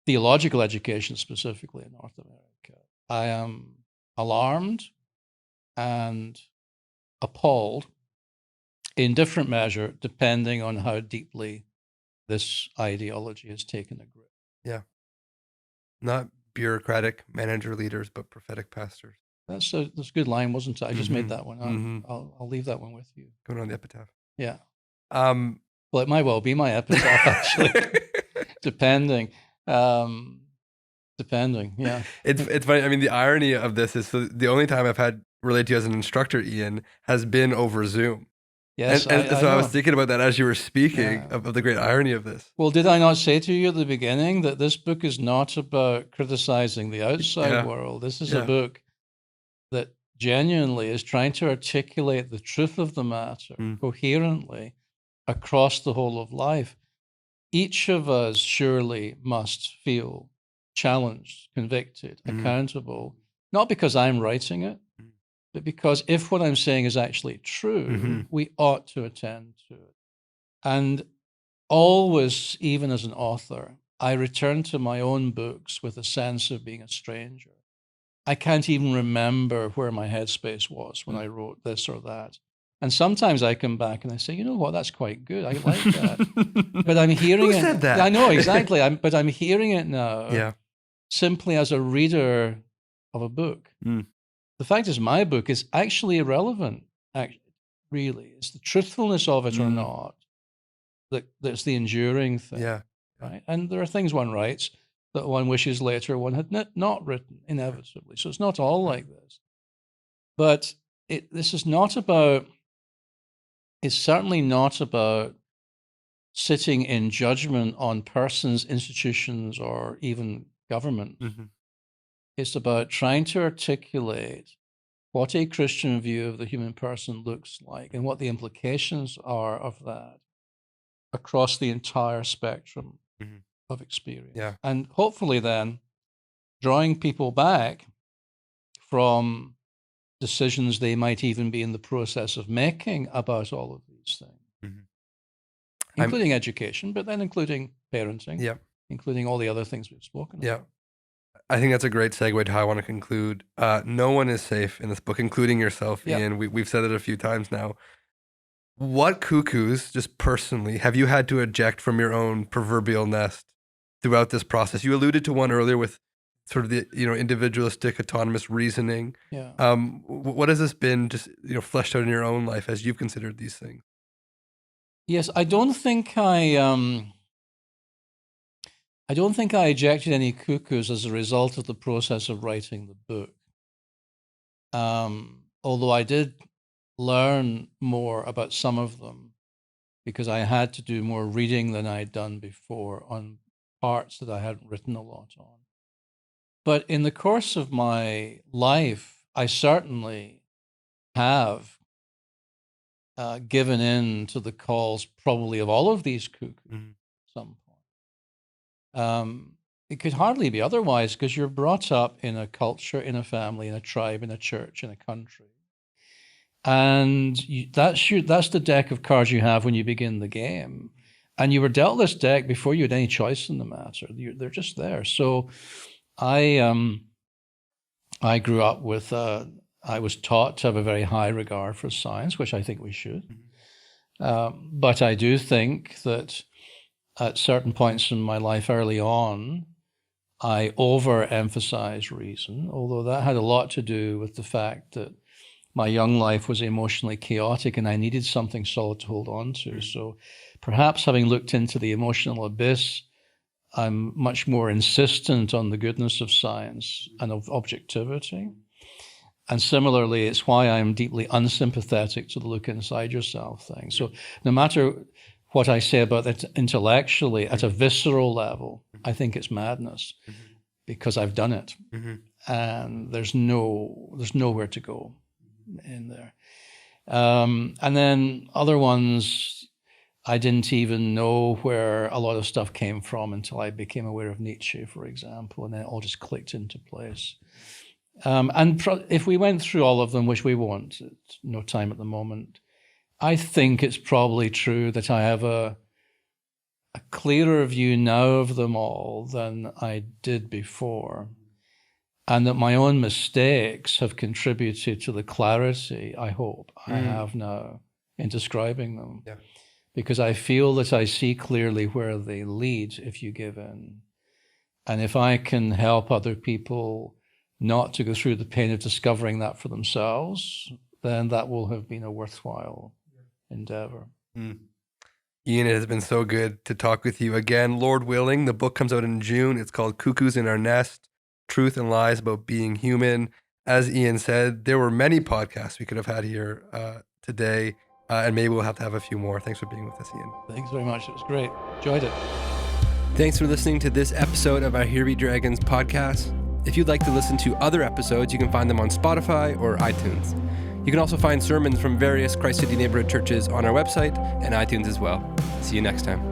theological education, specifically in North America, I am alarmed and appalled in different measure, depending on how deeply this ideology has taken a grip. Yeah. Not bureaucratic manager leaders, but prophetic pastors. That's a good line, wasn't it? I just made that one up. I'll leave that one with you. Going on the epitaph. Yeah. Well, it might well be my epitaph, actually, depending. Yeah. It's funny. I mean, the irony of this is the only time I've had related to you as an instructor, Iain, has been over Zoom. Yes, and so I was thinking about that as you were speaking of the great irony of this. Well, did I not say to you at the beginning that this book is not about criticizing the outside world? This is a book that genuinely is trying to articulate the truth of the matter coherently across the whole of life. Each of us surely must feel challenged, convicted, accountable, not because I'm writing it, but because if what I'm saying is actually true, we ought to attend to it. And always, even as an author, I return to my own books with a sense of being a stranger. I can't even remember where my headspace was when I wrote this or that. And sometimes I come back and I say, you know what, that's quite good. I like that. But I'm hearing Who said that? I know, exactly. But I'm hearing it now simply as a reader of a book. The fact is, my book is actually irrelevant, really. It's the truthfulness of it or not that's the enduring thing. Yeah. right? And there are things one writes that one wishes later one had not written, inevitably. So it's not all like this. But this is not about, it's certainly not about sitting in judgment on persons, institutions, or even government. Mm-hmm. It's about trying to articulate what a Christian view of the human person looks like and what the implications are of that across the entire spectrum of experience. Yeah. And hopefully then drawing people back from decisions they might even be in the process of making about all of these things, including education, but then including parenting, including all the other things we've spoken about. Yeah. I think that's a great segue to how I want to conclude. No one is safe in this book, including yourself, Iain. We've said it a few times now. What cuckoos, just personally, have you had to eject from your own proverbial nest throughout this process? You alluded to one earlier with sort of the individualistic, autonomous reasoning. Yeah. What has this been, just fleshed out in your own life as you've considered these things? Yes, I don't think I ejected any cuckoos as a result of the process of writing the book. Although I did learn more about some of them because I had to do more reading than I'd done before on parts that I hadn't written a lot on. But in the course of my life, I certainly have given in to the calls probably of all of these cuckoos at some point. It could hardly be otherwise because you're brought up in a culture, in a family, in a tribe, in a church, in a country. And that's the deck of cards you have when you begin the game. And you were dealt this deck before you had any choice in the matter. They're just there. So I grew up with, I was taught to have a very high regard for science, which I think we should. But I do think that at certain points in my life early on, I overemphasized reason, although that had a lot to do with the fact that my young life was emotionally chaotic and I needed something solid to hold on to. So perhaps having looked into the emotional abyss, I'm much more insistent on the goodness of science and of objectivity. And similarly, it's why I'm deeply unsympathetic to the look inside yourself thing. So no matter what I say about that intellectually, at a visceral level, I think it's madness because I've done it. And there's nowhere to go in there. And then other ones, I didn't even know where a lot of stuff came from until I became aware of Nietzsche, for example, and then it all just clicked into place. And if we went through all of them, which we won't, it's no time at the moment, I think it's probably true that I have a clearer view now of them all than I did before, and that my own mistakes have contributed to the clarity, I hope, I have now in describing them. Yeah. Because I feel that I see clearly where they lead if you give in. And if I can help other people not to go through the pain of discovering that for themselves, then that will have been a worthwhile endeavor. Iain, it has been so good to talk with you again. Lord willing, the book comes out in June. It's called Cuckoos in Our Nest, Truth and Lies About Being Human. As Iain said, there were many podcasts we could have had here today, and maybe we'll have to have a few more. Thanks for being with us, Iain. Thanks very much. It was great. Enjoyed it. Thanks for listening to this episode of our Here Be Dragons podcast. If you'd like to listen to other episodes, you can find them on Spotify or iTunes. You can also find sermons from various Christ City neighborhood churches on our website and iTunes as well. See you next time.